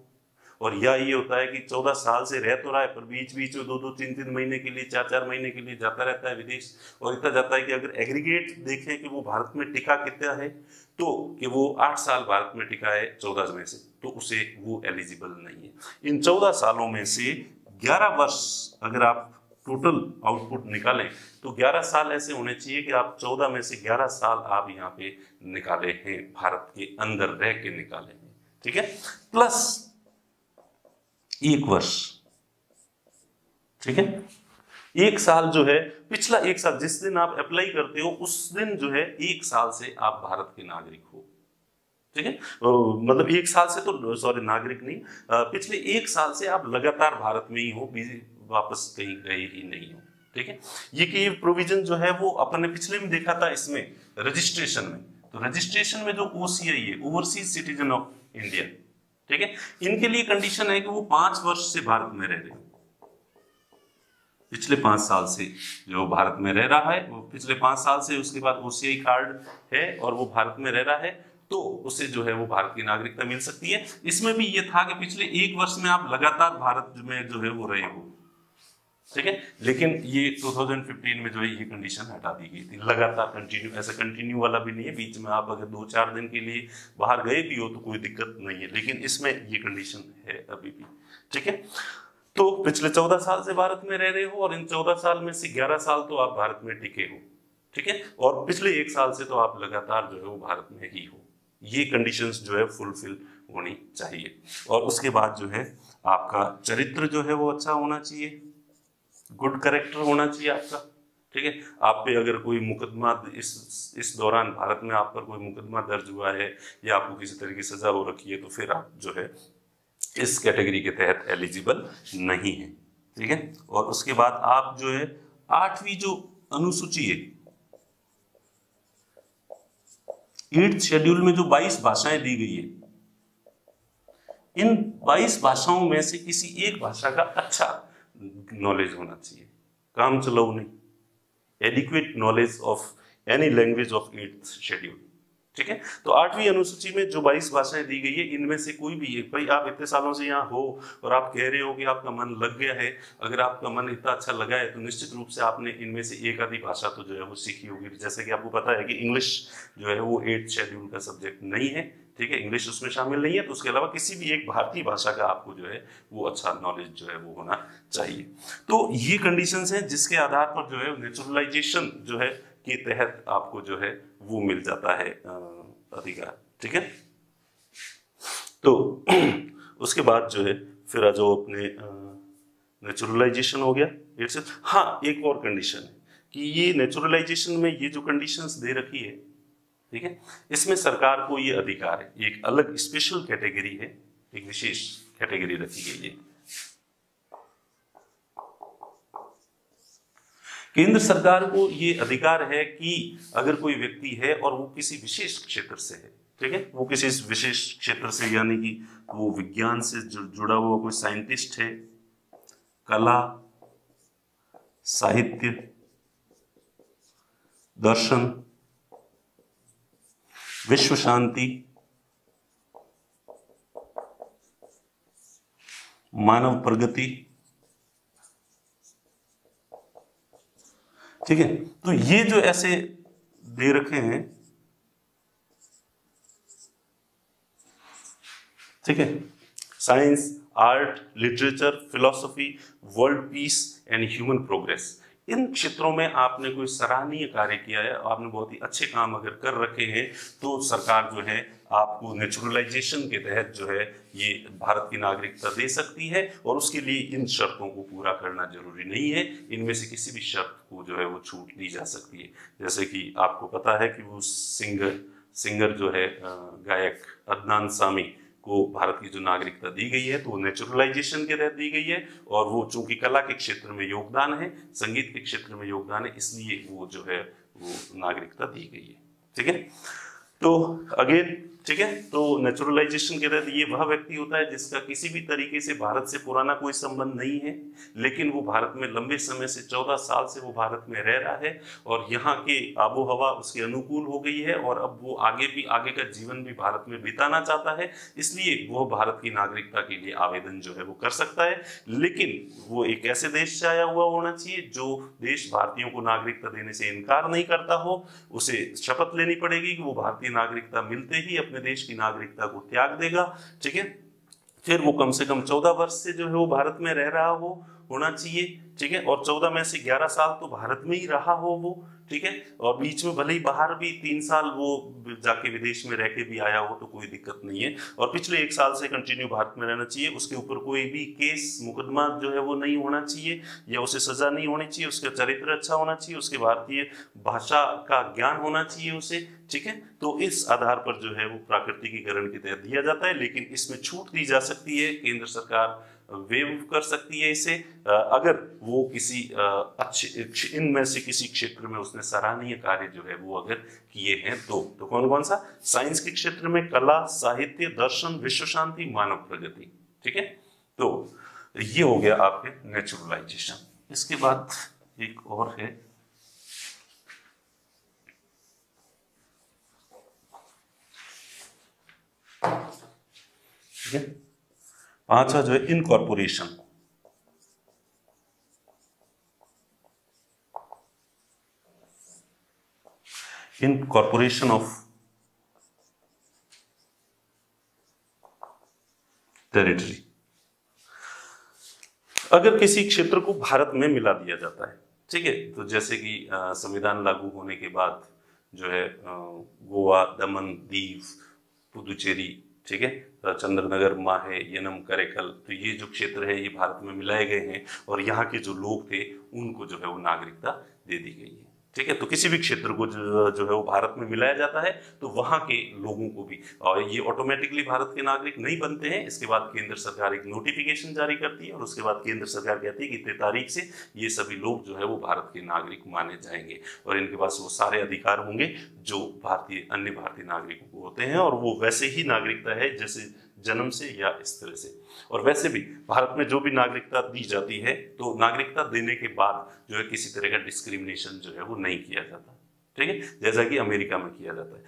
Speaker 1: और या ये होता है कि 14 साल से रह तो रहा है पर बीच बीच में 2-2, 3-3 महीने के लिए, 4-4 महीने के लिए जाता रहता है विदेश, और इतना जाता है कि अगर एग्रीगेट देखें कि वो भारत में टिका कितना है, तो कि वो 8 साल भारत में टिका है 14 में से, तो उसे वो एलिजिबल नहीं है। इन 14 सालों में से 11 वर्ष अगर आप टोटल आउटपुट निकालें तो 11 साल ऐसे होने चाहिए कि आप 14 में से 11 साल आप यहाँ पे निकाले हैं, भारत के अंदर रह के निकाले हैं। ठीक है, प्लस 1 वर्ष। ठीक है, 1 साल जो है, पिछला 1 साल जिस दिन आप अप्लाई करते हो उस दिन जो है 1 साल से आप भारत के नागरिक हो। ठीक है, मतलब 1 साल से तो सॉरी नागरिक नहीं, पिछले 1 साल से आप लगातार भारत में ही हो, वापस कहीं गए ही नहीं हो। ठीक है, ये प्रोविजन जो है वो अपने पिछले में देखा था इसमें रजिस्ट्रेशन में, तो रजिस्ट्रेशन में जो OCI है, ओवरसीज सिटीजन ऑफ इंडिया, ठीक है, इनके लिए कंडीशन है कि वो 5 वर्ष से भारत में रह रहे हैं, पिछले 5 साल से जो भारत में रह रहा है, वो पिछले 5 साल से, उसके बाद OCI कार्ड है और वो भारत में रह रहा है, तो उसे जो है वो भारत की नागरिकता मिल सकती है। इसमें भी ये था कि पिछले 1 वर्ष में आप लगातार भारत में जो है वो रहे हो। ठीक है, लेकिन ये 2015 में जो है ये कंडीशन हटा दी गई थी, लगातार कंटिन्यू, ऐसा कंटिन्यू वाला भी नहीं है, बीच में आप अगर 2-4 दिन के लिए बाहर गए भी हो तो कोई दिक्कत नहीं है, लेकिन इसमें ये कंडीशन है अभी भी। ठीक है, तो पिछले 14 साल से भारत में रह रहे हो और इन 14 साल में से 11 साल तो आप भारत में टिके हो। ठीक है, और पिछले 1 साल से तो आप लगातार जो है वो भारत में ही हो। ये कंडीशंस जो है फुलफिल होनी चाहिए। और उसके बाद जो है आपका चरित्र जो है वो अच्छा होना चाहिए, गुड कैरेक्टर होना चाहिए आपका। ठीक है, आप पे अगर कोई मुकदमा इस दौरान भारत में आप पर कोई मुकदमा दर्ज हुआ है या आपको किसी तरह की सजा हो रखी है, तो फिर आप जो है इस कैटेगरी के तहत एलिजिबल नहीं है। ठीक है, और उसके बाद आप जो है 8वीं जो अनुसूची है, 8th शेड्यूल में जो 22 भाषाएं दी गई है, इन 22 भाषाओं में से किसी एक भाषा का अच्छा नॉलेज होना चाहिए, काम चलाओ नहीं, adequate knowledge of any language of 8th schedule. ठीक है। तो 8वीं अनुसूची में जो 22 भाषाएं दी गई है, इनमें से कोई भी एक, भाई आप इतने सालों से यहाँ हो और आप कह रहे हो कि आपका मन लग गया है, अगर आपका मन इतना अच्छा लगा है तो निश्चित रूप से आपने इनमें से एक आधी भाषा तो जो है वो सीखी होगी। जैसे कि आपको पता है कि इंग्लिश जो है वो 8th शेड्यूल का सब्जेक्ट नहीं है, ठीक है, इंग्लिश उसमें शामिल नहीं है, तो उसके अलावा किसी भी एक भारतीय भाषा का आपको जो है वो अच्छा नॉलेज जो है वो होना चाहिए। तो ये कंडीशंस हैं जिसके आधार पर जो है नेचुरलाइजेशन जो है के तहत आपको जो है वो मिल जाता है अधिकार, ठीक है। तो उसके बाद जो है फिर जो अपने नेचुरलाइजेशन हो गया, इट्स, हाँ एक और कंडीशन है कि ये नेचुरलाइजेशन में ये जो कंडीशंस दे रखी है, ठीक है, इसमें सरकार को ये अधिकार है, एक अलग स्पेशल कैटेगरी है, एक विशेष कैटेगरी रखी गई है। केंद्र सरकार को ये अधिकार है कि अगर कोई व्यक्ति है और वो किसी विशेष क्षेत्र से है, ठीक है, वो किसी विशेष क्षेत्र से, यानी कि वो विज्ञान से जुड़ा हुआ कोई साइंटिस्ट है, कला, साहित्य, दर्शन, विश्व शांति, मानव प्रगति, ठीक है। तो ये जो ऐसे दे रखे हैं, ठीक है, science, art, literature, philosophy, world peace and human progress, इन क्षेत्रों में आपने कोई सराहनीय कार्य किया है, आपने बहुत ही अच्छे काम अगर कर रखे हैं, तो सरकार जो है आपको नेचुरलाइजेशन के तहत जो है ये भारत की नागरिकता दे सकती है। और उसके लिए इन शर्तों को पूरा करना जरूरी नहीं है, इनमें से किसी भी शर्त को जो है वो छूट दी जा सकती है। जैसे कि आपको पता है कि वो सिंगर जो है गायक अदनान सामी को भारत की जो नागरिकता दी गई है तो वो नेचुरलाइजेशन के तहत दी गई है, और वो चूंकि कला के क्षेत्र में योगदान है, संगीत के क्षेत्र में योगदान है, इसलिए वो जो है वो नागरिकता दी गई है, ठीक है। तो अगेन, ठीक है, तो नेचुरलाइजेशन के तहत ये वह व्यक्ति होता है जिसका किसी भी तरीके से भारत से पुराना कोई संबंध नहीं है, लेकिन वो भारत में लंबे समय से 14 साल से वो भारत में रह रहा है और यहाँ के आबो हवा उसके अनुकूल हो गई है, और अब वो आगे का जीवन भी भारत में बिताना चाहता है, इसलिए वो भारत की नागरिकता के लिए आवेदन जो है वो कर सकता है। लेकिन वो एक ऐसे देश से आया हुआ होना चाहिए जो देश भारतीयों को नागरिकता देने से इनकार नहीं करता हो, उसे शपथ लेनी पड़ेगी कि वो भारतीय नागरिकता मिलते ही अपने देश की नागरिकता को त्याग देगा, ठीक है। फिर वो कम से कम 14 वर्ष से जो है वो भारत में रह रहा होना चाहिए, ठीक है, और 14 में से 11 साल तो भारत में ही रहा हो वो, ठीक है, और बीच में भले ही बाहर भी 3 साल वो जाके विदेश में रह के भी आया हो तो कोई दिक्कत नहीं है, और पिछले 1 साल से कंटिन्यू भारत में रहना चाहिए, उसके ऊपर कोई भी केस मुकदमा जो है वो नहीं होना चाहिए या उसे सजा नहीं होनी चाहिए, उसका चरित्र अच्छा होना चाहिए, उसके भारतीय भाषा का ज्ञान होना चाहिए उसे, ठीक है। तो इस आधार पर जो है वो प्राकृतिकीकरण के तहत दिया जाता है, लेकिन इसमें छूट दी जा सकती है, केंद्र सरकार वेव कर सकती है इसे, अगर वो किसी अच्छे इनमें से किसी क्षेत्र में उसने सराहनीय कार्य जो है वो अगर किए हैं तो कौन कौन सा, साइंस के क्षेत्र में कला, साहित्य, दर्शन, विश्व शांति, मानव प्रगति, ठीक है। तो ये हो गया आपके नेचुरलाइजेशन। इसके बाद एक और है, ठीक है, 5वां जो है इनकॉर्पोरेशन। Incorporation of territory. अगर किसी क्षेत्र को भारत में मिला दिया जाता है, ठीक है, तो जैसे कि संविधान लागू होने के बाद जो है गोवा, दमन, दीव, पुदुचेरी, ठीक है, चंद्रनगर, माहे, यनम, करेकल, तो ये जो क्षेत्र है ये भारत में मिलाए गए हैं और यहाँ के जो लोग थे उनको जो है वो नागरिकता दे दी गई है, ठीक है। तो किसी भी क्षेत्र को जो है वो भारत में मिलाया जाता है तो वहाँ के लोगों को भी, और ये ऑटोमेटिकली भारत के नागरिक नहीं बनते हैं, इसके बाद केंद्र सरकार एक नोटिफिकेशन जारी करती है और उसके बाद केंद्र सरकार कहती है कि इतने तारीख से ये सभी लोग जो है वो भारत के नागरिक माने जाएंगे और इनके पास वो सारे अधिकार होंगे जो अन्य भारतीय नागरिकों को होते हैं, और वो वैसे ही नागरिकता है जैसे जन्म से या इस तरह से। और वैसे भी भारत में जो भी नागरिकता दी जाती है तो नागरिकता देने के बाद जो है किसी तरह का डिस्क्रिमिनेशन जो है वो नहीं किया जाता, ठीक है, जैसा कि अमेरिका में किया जाता है।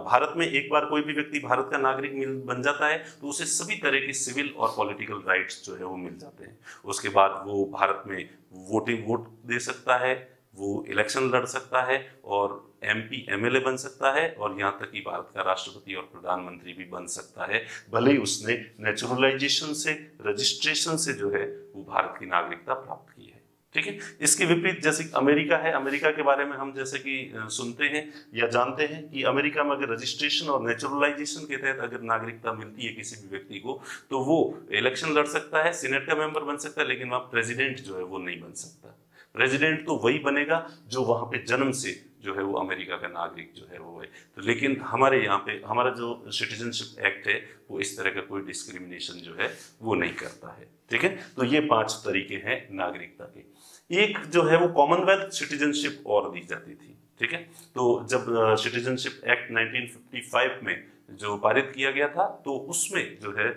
Speaker 1: भारत में एक बार कोई भी व्यक्ति भारत का नागरिक बन जाता है तो उसे सभी तरह के सिविल और पॉलिटिकल राइट्स जो है वो मिल जाते हैं। उसके बाद वो भारत में वोट दे सकता है, वो इलेक्शन लड़ सकता है और MP MLA बन सकता है और यहाँ तक कि भारत का राष्ट्रपति और प्रधानमंत्री भी बन सकता है, भले ही उसने नेचुरलाइजेशन से, रजिस्ट्रेशन से जो है वो भारत की नागरिकता प्राप्त की है। ठीक है, इसके विपरीत जैसे अमेरिका है, अमेरिका के बारे में हम जैसे कि सुनते हैं या जानते हैं कि अमेरिका में अगर रजिस्ट्रेशन और नेचुरलाइजेशन के तहत अगर नागरिकता मिलती है किसी भी व्यक्ति को तो वो इलेक्शन लड़ सकता है, सीनेट का मेंबर बन सकता है, लेकिन वहाँ प्रेसिडेंट जो है वो नहीं बन सकता। प्रेसिडेंट तो वही बनेगा जो वहाँ पे जन्म से जो है वो अमेरिका का नागरिक जो है वो है। तो लेकिन हमारे यहाँ पे हमारा जो सिटीजनशिप एक्ट है वो इस तरह का कोई डिस्क्रिमिनेशन जो है वो नहीं करता है। ठीक है, तो ये 5 तरीके हैं नागरिकता के। एक जो है वो कॉमनवेल्थ सिटीजनशिप और दी जाती थी। ठीक है, तो जब सिटीजनशिप एक्ट 1955 में जो पारित किया गया था तो उसमें जो है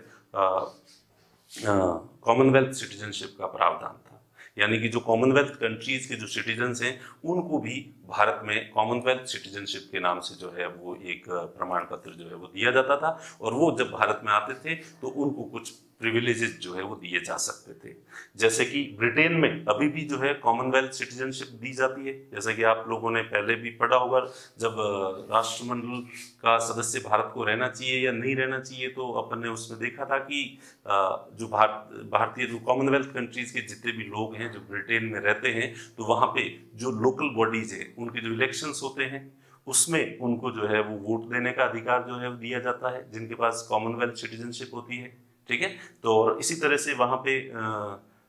Speaker 1: कॉमनवेल्थ सिटीजनशिप का प्रावधान था, यानी कि जो कॉमनवेल्थ कंट्रीज के जो सिटीजन्स हैं उनको भी भारत में कॉमनवेल्थ सिटीजनशिप के नाम से जो है वो एक प्रमाण पत्र जो है वो दिया जाता था और वो जब भारत में आते थे तो उनको कुछ प्रिविलेजेस जो है वो दिए जा सकते थे। जैसे कि ब्रिटेन में अभी भी जो है कॉमनवेल्थ सिटीजनशिप दी जाती है, जैसा कि आप लोगों ने पहले भी पढ़ा होगा, जब राष्ट्रमंडल का सदस्य भारत को रहना चाहिए या नहीं रहना चाहिए तो अपन ने उसमें देखा था कि जो भारतीय जो कॉमनवेल्थ कंट्रीज के जितने भी लोग हैं जो ब्रिटेन में रहते हैं तो वहाँ पे जो लोकल बॉडीज है उनके जो इलेक्शंस होते हैं उसमें उनको जो है वो वोट देने का अधिकार जो है वो दिया जाता है जिनके पास कॉमनवेल्थ सिटीजनशिप होती है। ठीक है, तो इसी तरह से वहाँ पे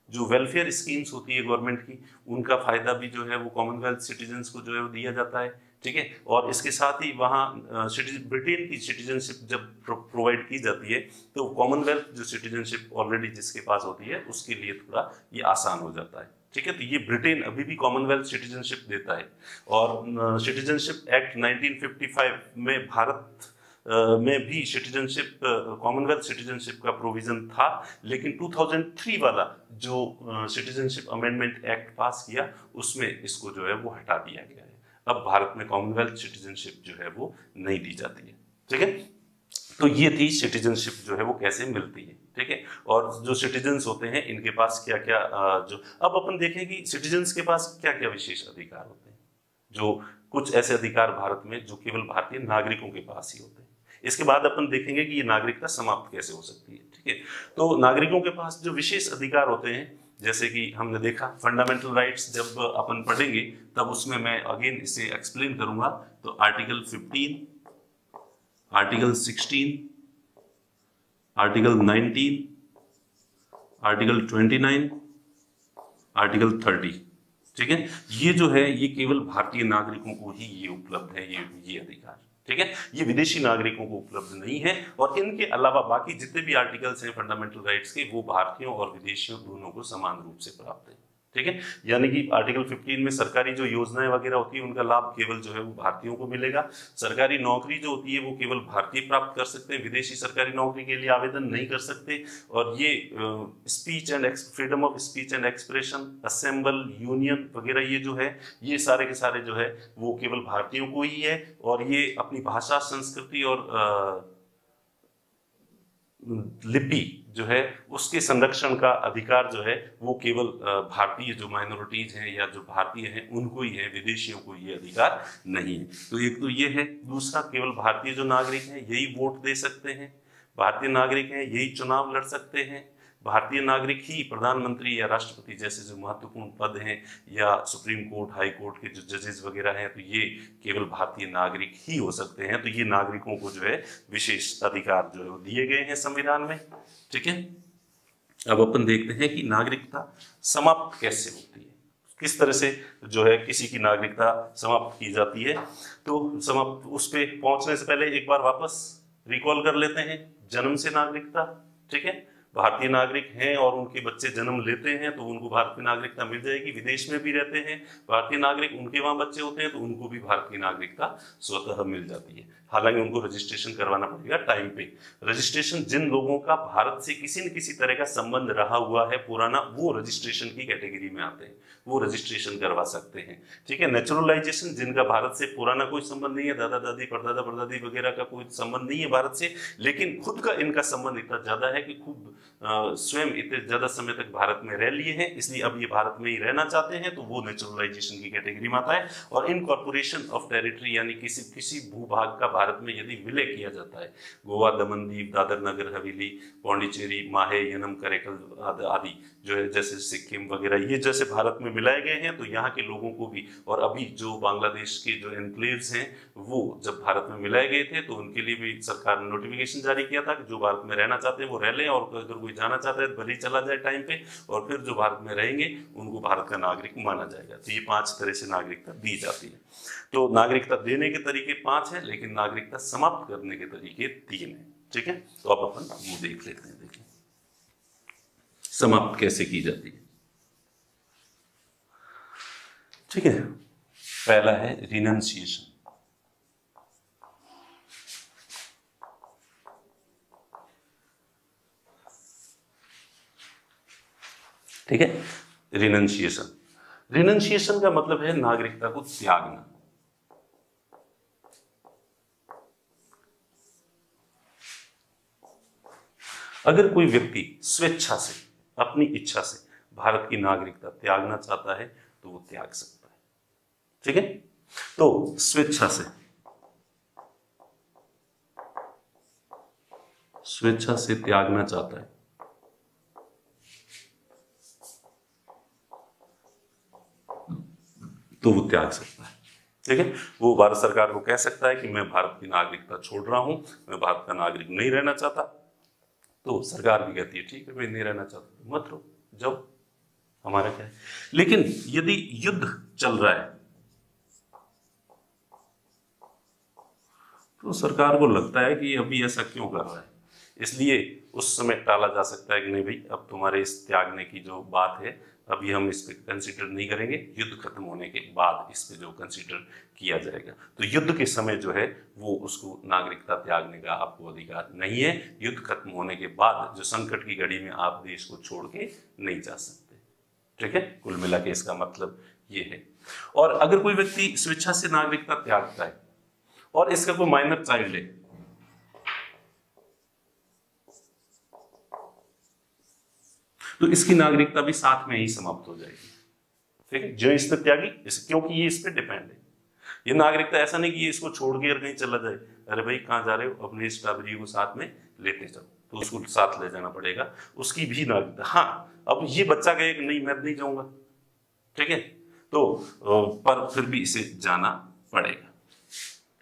Speaker 1: जो वेलफेयर स्कीम्स होती है गवर्नमेंट की उनका फायदा भी जो है वो कॉमनवेल्थ सिटीजन्स को जो है वो दिया जाता है। ठीक है, और इसके साथ ही वहाँ ब्रिटेन की सिटीजनशिप जब प्रोवाइड की जाती है तो कॉमनवेल्थ जो सिटीजनशिप ऑलरेडी जिसके पास होती है उसके लिए थोड़ा ये आसान हो जाता है। ठीक है, तो ये ब्रिटेन अभी भी कॉमनवेल्थ सिटीजनशिप देता है और सिटीजनशिप एक्ट 1955 में भारत में भी सिटीजनशिप कॉमनवेल्थ सिटीजनशिप का प्रोविजन था, लेकिन 2003 वाला जो सिटीजनशिप अमेंडमेंट एक्ट पास किया उसमें इसको जो है वो हटा दिया गया है। अब भारत में कॉमनवेल्थ सिटीजनशिप जो है वो नहीं दी जाती है। ठीक है, तो ये थी सिटीजनशिप जो है वो कैसे मिलती है। ठीक है, और जो सिटीजन्स होते हैं इनके पास क्या क्या जो अब अपन देखें कि सिटीजन्स के पास क्या क्या विशेष अधिकार होते हैं। जो कुछ ऐसे अधिकार भारत में जो केवल भारतीय नागरिकों के पास ही होते हैं। इसके बाद अपन देखेंगे कि ये नागरिकता समाप्त कैसे हो सकती है। ठीक है, तो नागरिकों के पास जो विशेष अधिकार होते हैं जैसे कि हमने देखा फंडामेंटल राइट्स जब अपन पढ़ेंगे तब उसमें मैं अगेन इसे एक्सप्लेन करूंगा। तो article 15, article 16, article 19, article 29, article 30। ठीक है, ये जो है ये केवल भारतीय नागरिकों को ही ये उपलब्ध है ये अधिकार। ठीक है, ये विदेशी नागरिकों को उपलब्ध नहीं है और इनके अलावा बाकी जितने भी आर्टिकल्स हैं फंडामेंटल राइट्स के वो भारतीयों और विदेशियों दोनों को समान रूप से प्राप्त है। ठीक है, यानी कि आर्टिकल 15 में सरकारी जो योजनाएं वगैरह होती है उनका लाभ केवल जो है वो भारतीयों को मिलेगा। सरकारी नौकरी जो होती है वो केवल भारतीय प्राप्त कर सकते हैं, विदेशी सरकारी नौकरी के लिए आवेदन नहीं कर सकते। और ये speech and freedom of speech and expression, assemble, union वगैरह ये जो है ये सारे के सारे जो है वो केवल भारतीयों को ही है। और ये अपनी भाषा, संस्कृति और लिपि जो है उसके संरक्षण का अधिकार जो है वो केवल भारतीय जो माइनॉरिटीज हैं या जो भारतीय हैं उनको ही है, विदेशियों को ये अधिकार नहीं है। तो एक तो ये है। दूसरा, केवल भारतीय जो नागरिक हैं यही वोट दे सकते हैं, भारतीय नागरिक हैं यही चुनाव लड़ सकते हैं, भारतीय नागरिक ही प्रधानमंत्री या राष्ट्रपति जैसे जो महत्वपूर्ण पद हैं या सुप्रीम कोर्ट, हाई कोर्ट के जो जजेस वगैरह हैं तो ये केवल भारतीय नागरिक ही हो सकते हैं। तो ये नागरिकों को जो है विशेष अधिकार जो है वो दिए गए हैं संविधान में। ठीक है, अब अपन देखते हैं कि नागरिकता समाप्त कैसे होती है, किस तरह से जो है किसी की नागरिकता समाप्त की जाती है। तो समाप्त उस पे पहुंचने से पहले एक बार वापस रिकॉल कर लेते हैं जन्म से नागरिकता। ठीक है, भारतीय नागरिक हैं और उनके बच्चे जन्म लेते हैं तो उनको भारतीय नागरिकता मिल जाएगी। विदेश में भी रहते हैं भारतीय नागरिक, उनके वहां बच्चे होते हैं तो उनको भी भारतीय नागरिकता स्वतः मिल जाती है। हालांकि उनको रजिस्ट्रेशन करवाना पड़ेगा टाइम पे। रजिस्ट्रेशन जिन लोगों का भारत से किसी न किसी तरह का संबंध रहा हुआ है पुराना, वो रजिस्ट्रेशन की कैटेगरी में आते हैं, वो रजिस्ट्रेशन करवा सकते हैं। ठीक है। नेचुरलाइजेशन जिनका भारत से पुराना कोई संबंध नहीं है, दादा दादी परदादा परदादी वगैरह का कोई संबंध नहीं है भारत से, लेकिन खुद का इनका संबंध इतना ज्यादा है कि खूब स्वयं इतने ज्यादा समय तक भारत में रह लिए हैं, इसलिए अब ये भारत में ही रहना चाहते हैं, तो वो नेचुरलाइजेशन की कैटेगरी में आता है। और इनकॉर्पोरेशन ऑफ टेरिटरी यानी किसी भूभाग का भारत में यदि विलय किया जाता है, गोवा, दमन दीव, दादर नगर हवेली, पौंडीचेरी, माहे, यनम, करेकल आदि जो है, जैसे सिक्किम वगैरह, ये जैसे भारत में मिलाए गए हैं, तो यहाँ के लोगों को भी, और अभी जो बांग्लादेश के जो एनक्लेव्स हैं वो जब भारत में मिलाए गए थे तो उनके लिए भी सरकार ने नोटिफिकेशन जारी किया था कि जो भारत में रहना चाहते हैं वो रह लें, और अगर कोई जाना चाहता है भले ही चला जाए टाइम पे, और फिर जो भारत में रहेंगे उनको भारत का नागरिक माना जाएगा। तो ये 5 तरह से नागरिकता दी जाती है। तो नागरिकता देने के तरीके 5 हैं, लेकिन नागरिकता समाप्त करने के तरीके 3 हैं। ठीक है। तो अब अपन वो देख लेते हैं। देखिए समाप्त कैसे की जाती है। ठीक है। पहला है रिनंसिएशन। ठीक है। रिनंसिएशन का मतलब है नागरिकता को त्यागना। अगर कोई व्यक्ति स्वेच्छा से, अपनी इच्छा से भारत की नागरिकता त्यागना चाहता है तो वो त्याग सकता है। ठीक है। तो स्वेच्छा से त्यागना चाहता है तो वो त्याग सकता है। ठीक है। वो भारत सरकार को कह सकता है कि मैं भारत की नागरिकता छोड़ रहा हूं, मैं भारत का नागरिक नहीं रहना चाहता। तो सरकार भी कहती है ठीक है भाई, नहीं रहना चाहता तो मत रहो, जाओ, हमारा क्या है। लेकिन यदि युद्ध चल रहा है तो सरकार को लगता है कि अभी ऐसा क्यों कर रहा है, इसलिए उस समय टाला जा सकता है कि नहीं भाई, अब तुम्हारे इस त्यागने की जो बात है अभी हम इस पे कंसीडर नहीं करेंगे, युद्ध खत्म होने के बाद इस पे जो कंसीडर किया जाएगा। तो युद्ध के समय जो है वो उसको नागरिकता त्यागने का आपको अधिकार नहीं है। युद्ध खत्म होने के बाद जो संकट की घड़ी में आप देश को छोड़ के नहीं जा सकते। ठीक है। कुल मिला के इसका मतलब ये है। और अगर कोई व्यक्ति स्वेच्छा से नागरिकता त्यागता है और इसका कोई माइनर चाइल्ड है, तो इसकी नागरिकता भी साथ में ही समाप्त हो जाएगी। ठीक है। जो इसने त्यागी, क्योंकि ये इस पे डिपेंड है। ये नागरिकता ऐसा नहीं कि ये इसको छोड़ के कहीं चला जाए, अरे भाई कहाँ जा रहे हो, अपने स्ट्रॉबेरी को साथ में लेते जाओ, तो उसको साथ ले जाना पड़ेगा, उसकी भी नागरिकता। हाँ, अब ये बच्चा कहे कि नहीं मैं नहीं जाऊंगा, ठीक है, तो पर फिर भी इसे जाना पड़ेगा।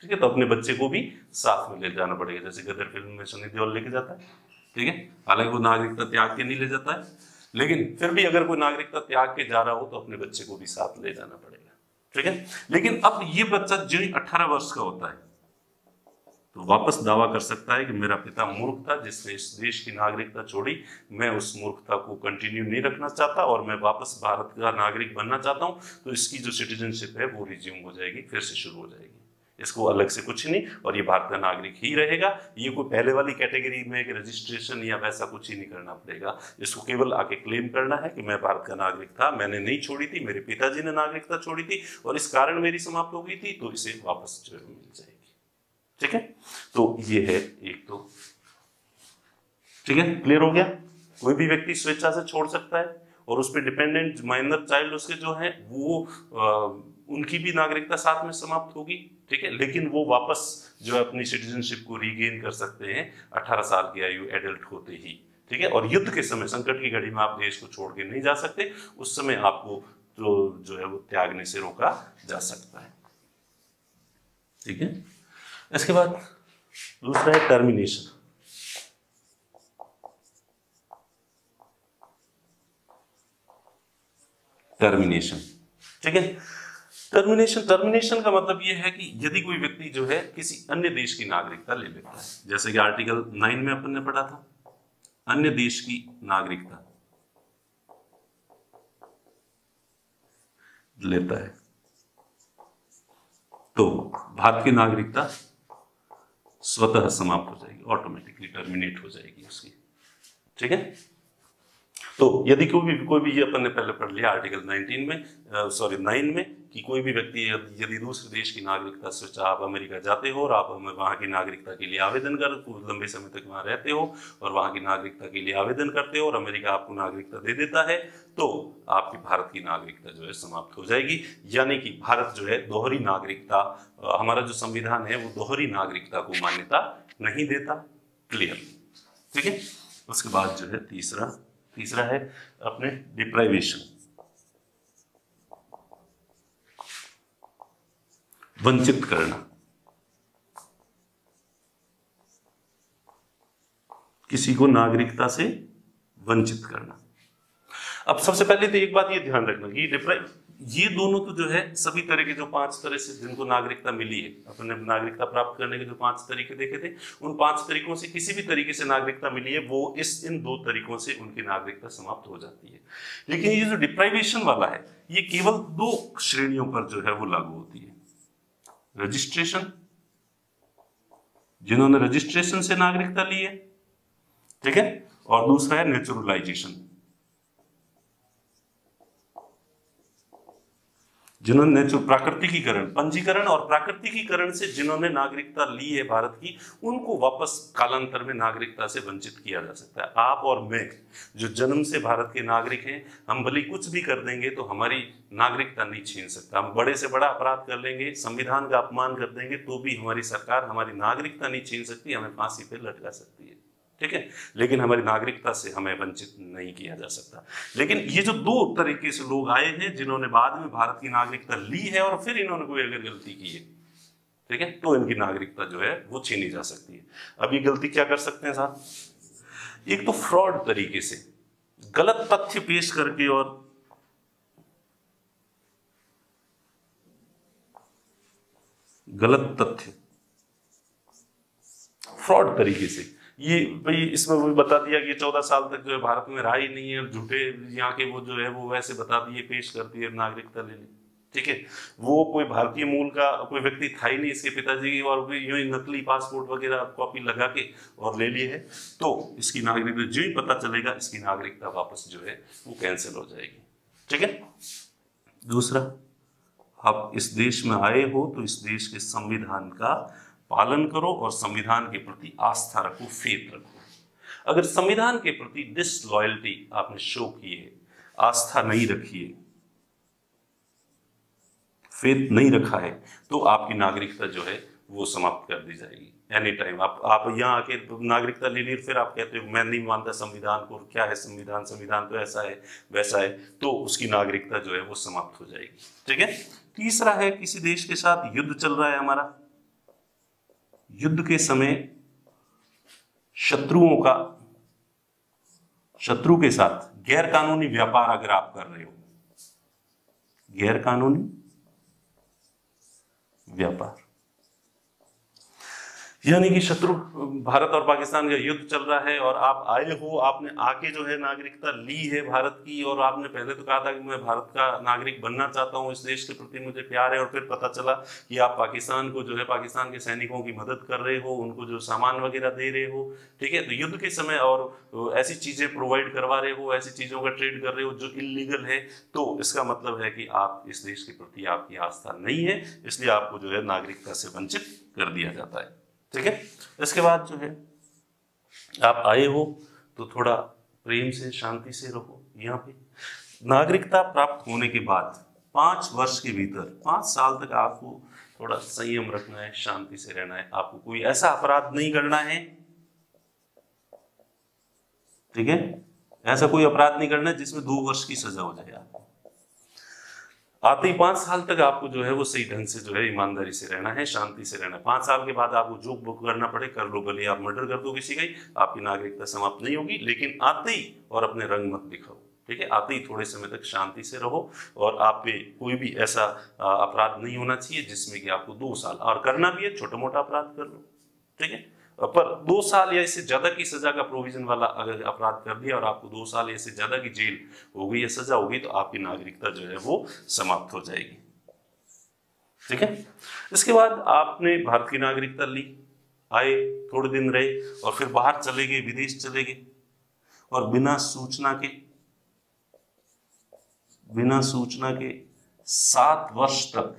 Speaker 1: ठीक है। तो अपने बच्चे को भी साथ में ले जाना पड़ेगा, जैसे गदर फिल्म में सनी देओल लेके जाता है। ठीक है। हालांकि वो नागरिकता त्याग के नहीं ले जाता है, लेकिन फिर भी अगर कोई नागरिकता त्याग के जा रहा हो तो अपने बच्चे को भी साथ ले जाना पड़ेगा। ठीक है। लेकिन अब ये बच्चा जो 18 वर्ष का होता है तो वापस दावा कर सकता है कि मेरा पिता मूर्ख था जिसने इस देश की नागरिकता छोड़ी, मैं उस मूर्खता को कंटिन्यू नहीं रखना चाहता और मैं वापस भारत का नागरिक बनना चाहता हूं। तो इसकी जो सिटीजनशिप है वो रिज्यूम हो जाएगी, फिर से शुरू हो जाएगी। इसको अलग से कुछ नहीं, और ये भारत का नागरिक ही रहेगा। ये कोई पहले वाली कैटेगरी में कि रजिस्ट्रेशन या वैसा कुछ ही नहीं करना पड़ेगा। इसको केवल आके क्लेम करना है कि मैं भारत का नागरिक था, मैंने नहीं छोड़ी थी, मेरे पिताजी ने नागरिकता छोड़ी थी और इस कारण मेरी समाप्त हो गई थी, तो इसे वापस जो है मिल जाएगी। ठीक है। तो ये है एक। तो ठीक है, क्लियर हो गया। कोई भी व्यक्ति स्वेच्छा से छोड़ सकता है और उस पर डिपेंडेंट माइनर चाइल्ड उसके जो है वो उनकी भी नागरिकता साथ में समाप्त होगी। ठीक है। लेकिन वो वापस जो है अपनी सिटीजनशिप को रीगेन कर सकते हैं 18 साल की आयु एडल्ट होते ही। ठीक है। और युद्ध के समय, संकट की घड़ी में आप देश को छोड़ के नहीं जा सकते, उस समय आपको तो जो है वो त्यागने से रोका जा सकता है। ठीक है। इसके बाद दूसरा है टर्मिनेशन। टर्मिनेशन। ठीक है। टर्मिनेशन का मतलब यह है कि यदि कोई व्यक्ति जो है किसी अन्य देश की नागरिकता ले लेता है, जैसे कि आर्टिकल 9 में अपन ने पढ़ा था, अन्य देश की नागरिकता लेता है तो भारत की नागरिकता स्वतः समाप्त हो जाएगी, ऑटोमेटिकली टर्मिनेट हो जाएगी उसकी। ठीक है, तो यदि कोई भी ये अपन ने पहले पढ़ लिया आर्टिकल 19 में 9 में कि कोई भी व्यक्ति यदि दूसरे देश की नागरिकता से, आप अमेरिका जाते हो और आप वहां की नागरिकता के लिए आवेदन कर, लंबे समय तक वहां रहते हो और वहां की नागरिकता के लिए आवेदन करते हो और अमेरिका आपको नागरिकता दे देता है, तो आपकी भारत की नागरिकता जो है समाप्त हो जाएगी। यानी कि भारत जो है दोहरी नागरिकता, हमारा जो संविधान है वो दोहरी नागरिकता को मान्यता नहीं देता। क्लियर? ठीक है, उसके बाद जो है तीसरा है अपने डिप्राइवेशन, वंचित करना। किसी को नागरिकता से वंचित करना। अब सबसे पहले तो एक बात ये ध्यान रखना कि ये दोनों तो जो है सभी तरह के जो 5 तरह से जिनको नागरिकता मिली है, अपने नागरिकता प्राप्त करने के जो 5 तरीके देखे थे, उन 5 तरीकों से किसी भी तरीके से नागरिकता मिली है वो इन 2 तरीकों से उनकी नागरिकता समाप्त हो जाती है। लेकिन ये जो डिप्राइवेशन वाला है ये केवल 2 श्रेणियों पर जो है वो लागू होती है। रजिस्ट्रेशन, जिन्होंने रजिस्ट्रेशन से नागरिकता ली है, ठीक है, और दूसरा है नेचुरलाइजेशन, जिन्होंने प्राकृतिकीकरण, पंजीकरण और प्राकृतिकीकरण से जिन्होंने नागरिकता ली है भारत की, उनको वापस कालांतर में नागरिकता से वंचित किया जा सकता है। आप और मैं जो जन्म से भारत के नागरिक हैं, हम भले कुछ भी कर देंगे तो हमारी नागरिकता नहीं छीन सकता। हम बड़े से बड़ा अपराध कर लेंगे, संविधान का अपमान कर देंगे, तो भी हमारी सरकार हमारी नागरिकता नहीं छीन सकती, हमें फांसी पे लटका सकती है। ठीक है, लेकिन हमारी नागरिकता से हमें वंचित नहीं किया जा सकता। लेकिन ये जो 2 तरीके से लोग आए हैं जिन्होंने बाद में भारत की नागरिकता ली है और फिर इन्होंने कोई अगर गलती की है, ठीक है, तो इनकी नागरिकता जो है वो छीनी जा सकती है। अब ये गलती क्या कर सकते हैं साहब? एक तो फ्रॉड तरीके से, गलत तथ्य पेश करके और गलत तथ्य, फ्रॉड तरीके से, ये भाई इसमें वो बता दिया कि 14 साल तक जो है भारत में रहा ही नहीं है, झूठे यहाँ के वो जो है वो वैसे बता दिए, पेश कर दिए, नागरिकता ले ली। ठीक है, वो कोई भारतीय मूल का कोई व्यक्ति था ही नहीं इसके पिताजी की, और यूं ही नकली पासपोर्ट वगैरह कॉपी लगा के और ले लिए है, तो इसकी नागरिकता जो ही पता चलेगा इसकी नागरिकता वापस जो है वो कैंसिल हो जाएगी। ठीक है, दूसरा, आप इस देश में आए हो तो इस देश के संविधान का पालन करो और संविधान के प्रति आस्था रखो, फेथ रखो। अगर संविधान के प्रति डिसलॉयल्टी आपने शो की है, आस्था नहीं रखी है, फेथ नहीं रखा है, तो आपकी नागरिकता जो है वो समाप्त कर दी जाएगी एनी टाइम। आप यहाँ आके नागरिकता ले ली, फिर आप कहते हो मैं नहीं मानता संविधान को, क्या है संविधान, संविधान तो ऐसा है वैसा है, तो उसकी नागरिकता जो है वो समाप्त हो जाएगी। ठीक है, तीसरा है किसी देश के साथ युद्ध चल रहा है हमारा, युद्ध के समय शत्रु के साथ गैर कानूनी व्यापार अगर आप कर रहे हो, गैर कानूनी व्यापार यानी कि शत्रु, भारत और पाकिस्तान का युद्ध चल रहा है और आप आए हो, आपने आके जो है नागरिकता ली है भारत की, और आपने पहले तो कहा था कि मैं भारत का नागरिक बनना चाहता हूं, इस देश के प्रति मुझे प्यार है, और फिर पता चला कि आप पाकिस्तान को जो है, पाकिस्तान के सैनिकों की मदद कर रहे हो, उनको जो सामान वगैरह दे रहे हो, ठीक है, तो युद्ध के समय और ऐसी चीजें प्रोवाइड करवा रहे हो, ऐसी चीजों का ट्रेड कर रहे हो जो इलीगल है, तो इसका मतलब है कि आप इस देश के प्रति आपकी आस्था नहीं है, इसलिए आपको जो है नागरिकता से वंचित कर दिया जाता है। ठीक है, इसके बाद जो है आप आए हो तो थोड़ा प्रेम से, शांति से रहो यहाँ पे। नागरिकता प्राप्त होने के बाद 5 वर्ष के भीतर, 5 साल तक आपको थोड़ा संयम रखना है, शांति से रहना है, आपको कोई ऐसा अपराध नहीं करना है। ठीक है, ऐसा कोई अपराध नहीं करना है जिसमें 2 वर्ष की सजा हो जाए आपको। आते ही 5 साल तक आपको जो है वो सही ढंग से जो है ईमानदारी से रहना है, शांति से रहना है। 5 साल के बाद आपको जो बुक करना पड़े कर लो, भले आप मर्डर कर दो किसी का ही, आपकी नागरिकता समाप्त नहीं होगी। लेकिन आते ही और अपने रंग मत दिखाओ, ठीक है, आते ही थोड़े समय तक शांति से रहो, और आप पे कोई भी ऐसा अपराध नहीं होना चाहिए जिसमें कि आपको 2 साल, और करना भी है छोटा मोटा अपराध कर लो, ठीक है, पर 2 साल या इससे ज्यादा की सजा का प्रोविजन वाला अगर अपराध कर दिया और आपको 2 साल या इससे ज्यादा की जेल हो गई या सजा होगी तो आपकी नागरिकता जो है वो समाप्त हो जाएगी। ठीक है, इसके बाद आपने भारत की नागरिकता ली, आए, थोड़े दिन रहे और फिर बाहर चले गए, विदेश चले गए और बिना सूचना के 7 वर्ष तक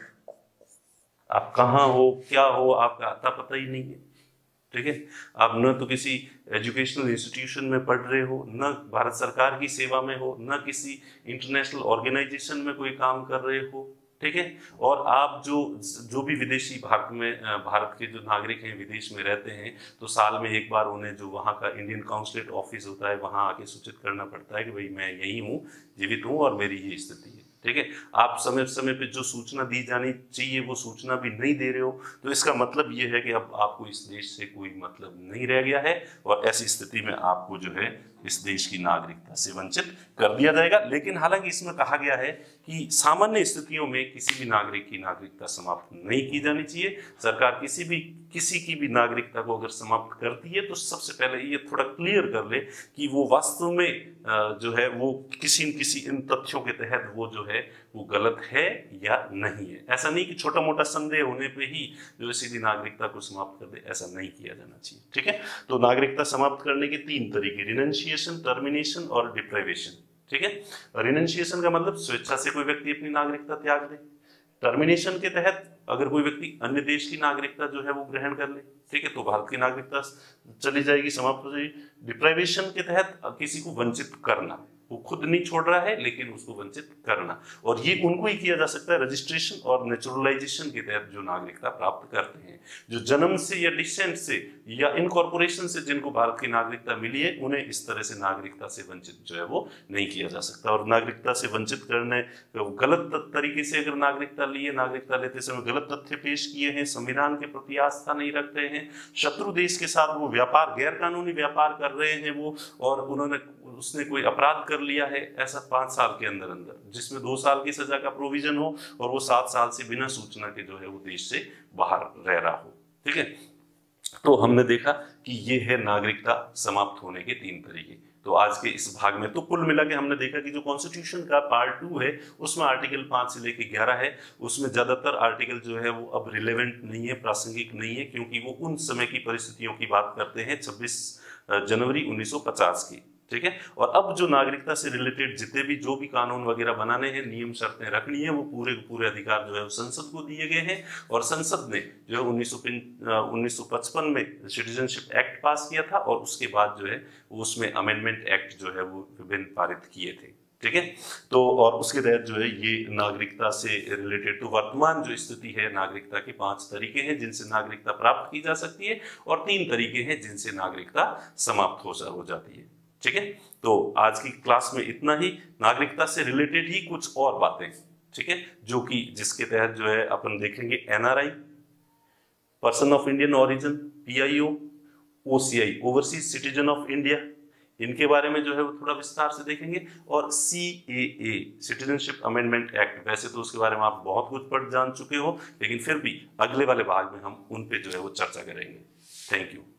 Speaker 1: आप कहाँ हो, क्या हो, आपका आता पता ही नहीं है। ठीक है, आप न तो किसी एजुकेशनल इंस्टीट्यूशन में पढ़ रहे हो, न भारत सरकार की सेवा में हो, न किसी इंटरनेशनल ऑर्गेनाइजेशन में कोई काम कर रहे हो। ठीक है, और आप जो भी विदेशी भारत के जो नागरिक हैं विदेश में रहते हैं तो साल में एक बार उन्हें जो वहाँ का इंडियन काउंसलेट ऑफिस होता है वहाँ आके सूचित करना पड़ता है कि भाई मैं यही हूँ, जीवित हूँ और मेरी ये स्थिति है। ठीक है, आप समय समय पे जो सूचना दी जानी चाहिए वो सूचना भी नहीं दे रहे हो तो इसका मतलब ये है कि अब आपको इस देश से कोई मतलब नहीं रह गया है और ऐसी स्थिति में आपको जो है इस देश की नागरिकता से वंचित कर दिया जाएगा। लेकिन हालांकि इसमें कहा गया है कि सामान्य स्थितियों में किसी भी नागरिक की नागरिकता समाप्त नहीं की जानी चाहिए। सरकार किसी की भी नागरिकता को अगर समाप्त करती है तो सबसे पहले ये थोड़ा क्लियर कर ले कि वो वास्तव में जो है वो किसी न किसी इन तथ्यों के तहत वो जो है वो गलत है या नहीं है। ऐसा नहीं कि छोटा मोटा संदेह होने पे ही जो सीधी नागरिकता को समाप्त कर दे, ऐसा नहीं किया जाना चाहिए। ठीक है, तो नागरिकता समाप्त करने के 3 तरीके, रिनंशिएशन, टर्मिनेशन और डिप्राइवेशन। ठीक है, रिनंशिएशन का मतलब स्वेच्छा से कोई व्यक्ति अपनी नागरिकता त्याग दे। टर्मिनेशन के तहत अगर कोई व्यक्ति अन्य देश की नागरिकता जो है वो ग्रहण कर ले, ठीक है, तो भारत की नागरिकता चली जाएगी, समाप्त हो जाएगी। डिप्राइवेशन के तहत किसी को वंचित करना, वो खुद नहीं छोड़ रहा है लेकिन उसको वंचित करना, और ये उनको ही किया जा सकता है रजिस्ट्रेशन और नेचुरलाइजेशन के तहत जो नागरिकता प्राप्त करते हैं। जो जन्म से या डिसेंट से या इनकॉर्पोरेशन से जिनको भारत की नागरिकता मिली है उन्हें इस तरह से नागरिकता से वंचित जो है वो नहीं किया जा सकता। और नागरिकता से वंचित करने गलत तरीके से अगर नागरिकता ली है, नागरिकता लेते समय गलत तथ्य पेश किए हैं, संविधान के प्रति आस्था नहीं रखते हैं, शत्रु देश के साथ वो व्यापार, गैर कानूनी व्यापार कर रहे हैं वो, और उसने कोई अपराध कर लिया है, ऐसा 5 साल के अंदर जिसमें 2 साल की सजा का प्रोविजन हो और वो 7 साल से बिना सूचना के जो है वो देश से बाहर रह रहा हो। ठीक है, तो हमने देखा कि ये है नागरिकता समाप्त होने के 3 तरीके। तो आज के इस भाग में तो कुल मिला के हमने देखा कि जो कॉन्स्टिट्यूशन का पार्ट 2 है उसमें आर्टिकल 5 से लेके 11 है, उसमें ज्यादातर आर्टिकल जो है वो अब रिलेवेंट नहीं है, प्रासंगिक नहीं है, क्योंकि वो उन समय की परिस्थितियों की बात करते हैं 26 जनवरी 1950 की। ठीक है, और अब जो नागरिकता से रिलेटेड जितने भी जो भी कानून वगैरह बनाने हैं, नियम शर्तें रखनी है, वो पूरे अधिकार जो है वो संसद को दिए गए हैं। और संसद ने जो है 1955 में सिटीजनशिप एक्ट पास किया था और उसके बाद जो है उसमें अमेंडमेंट एक्ट जो है वो विभिन्न पारित किए थे। ठीक है, तो और उसके तहत जो है ये नागरिकता से रिलेटेड तो वर्तमान जो स्थिति है नागरिकता के 5 तरीके हैं जिनसे नागरिकता प्राप्त की जा सकती है और 3 तरीके हैं जिनसे नागरिकता समाप्त हो जाती है। ठीक है, तो आज की क्लास में इतना ही, नागरिकता से रिलेटेड ही कुछ और बातें, ठीक है, जो कि जिसके तहत जो है अपन देखेंगे NRI, person of Indian origin, PIO, OCI, overseas citizen of India, इनके बारे में जो है वो थोड़ा विस्तार से देखेंगे, और सीएए, सिटीजनशिप अमेंडमेंट एक्ट, वैसे तो उसके बारे में आप बहुत कुछ जान चुके हो लेकिन फिर भी अगले वाले भाग में हम उन पे जो है वो चर्चा करेंगे। Thank you.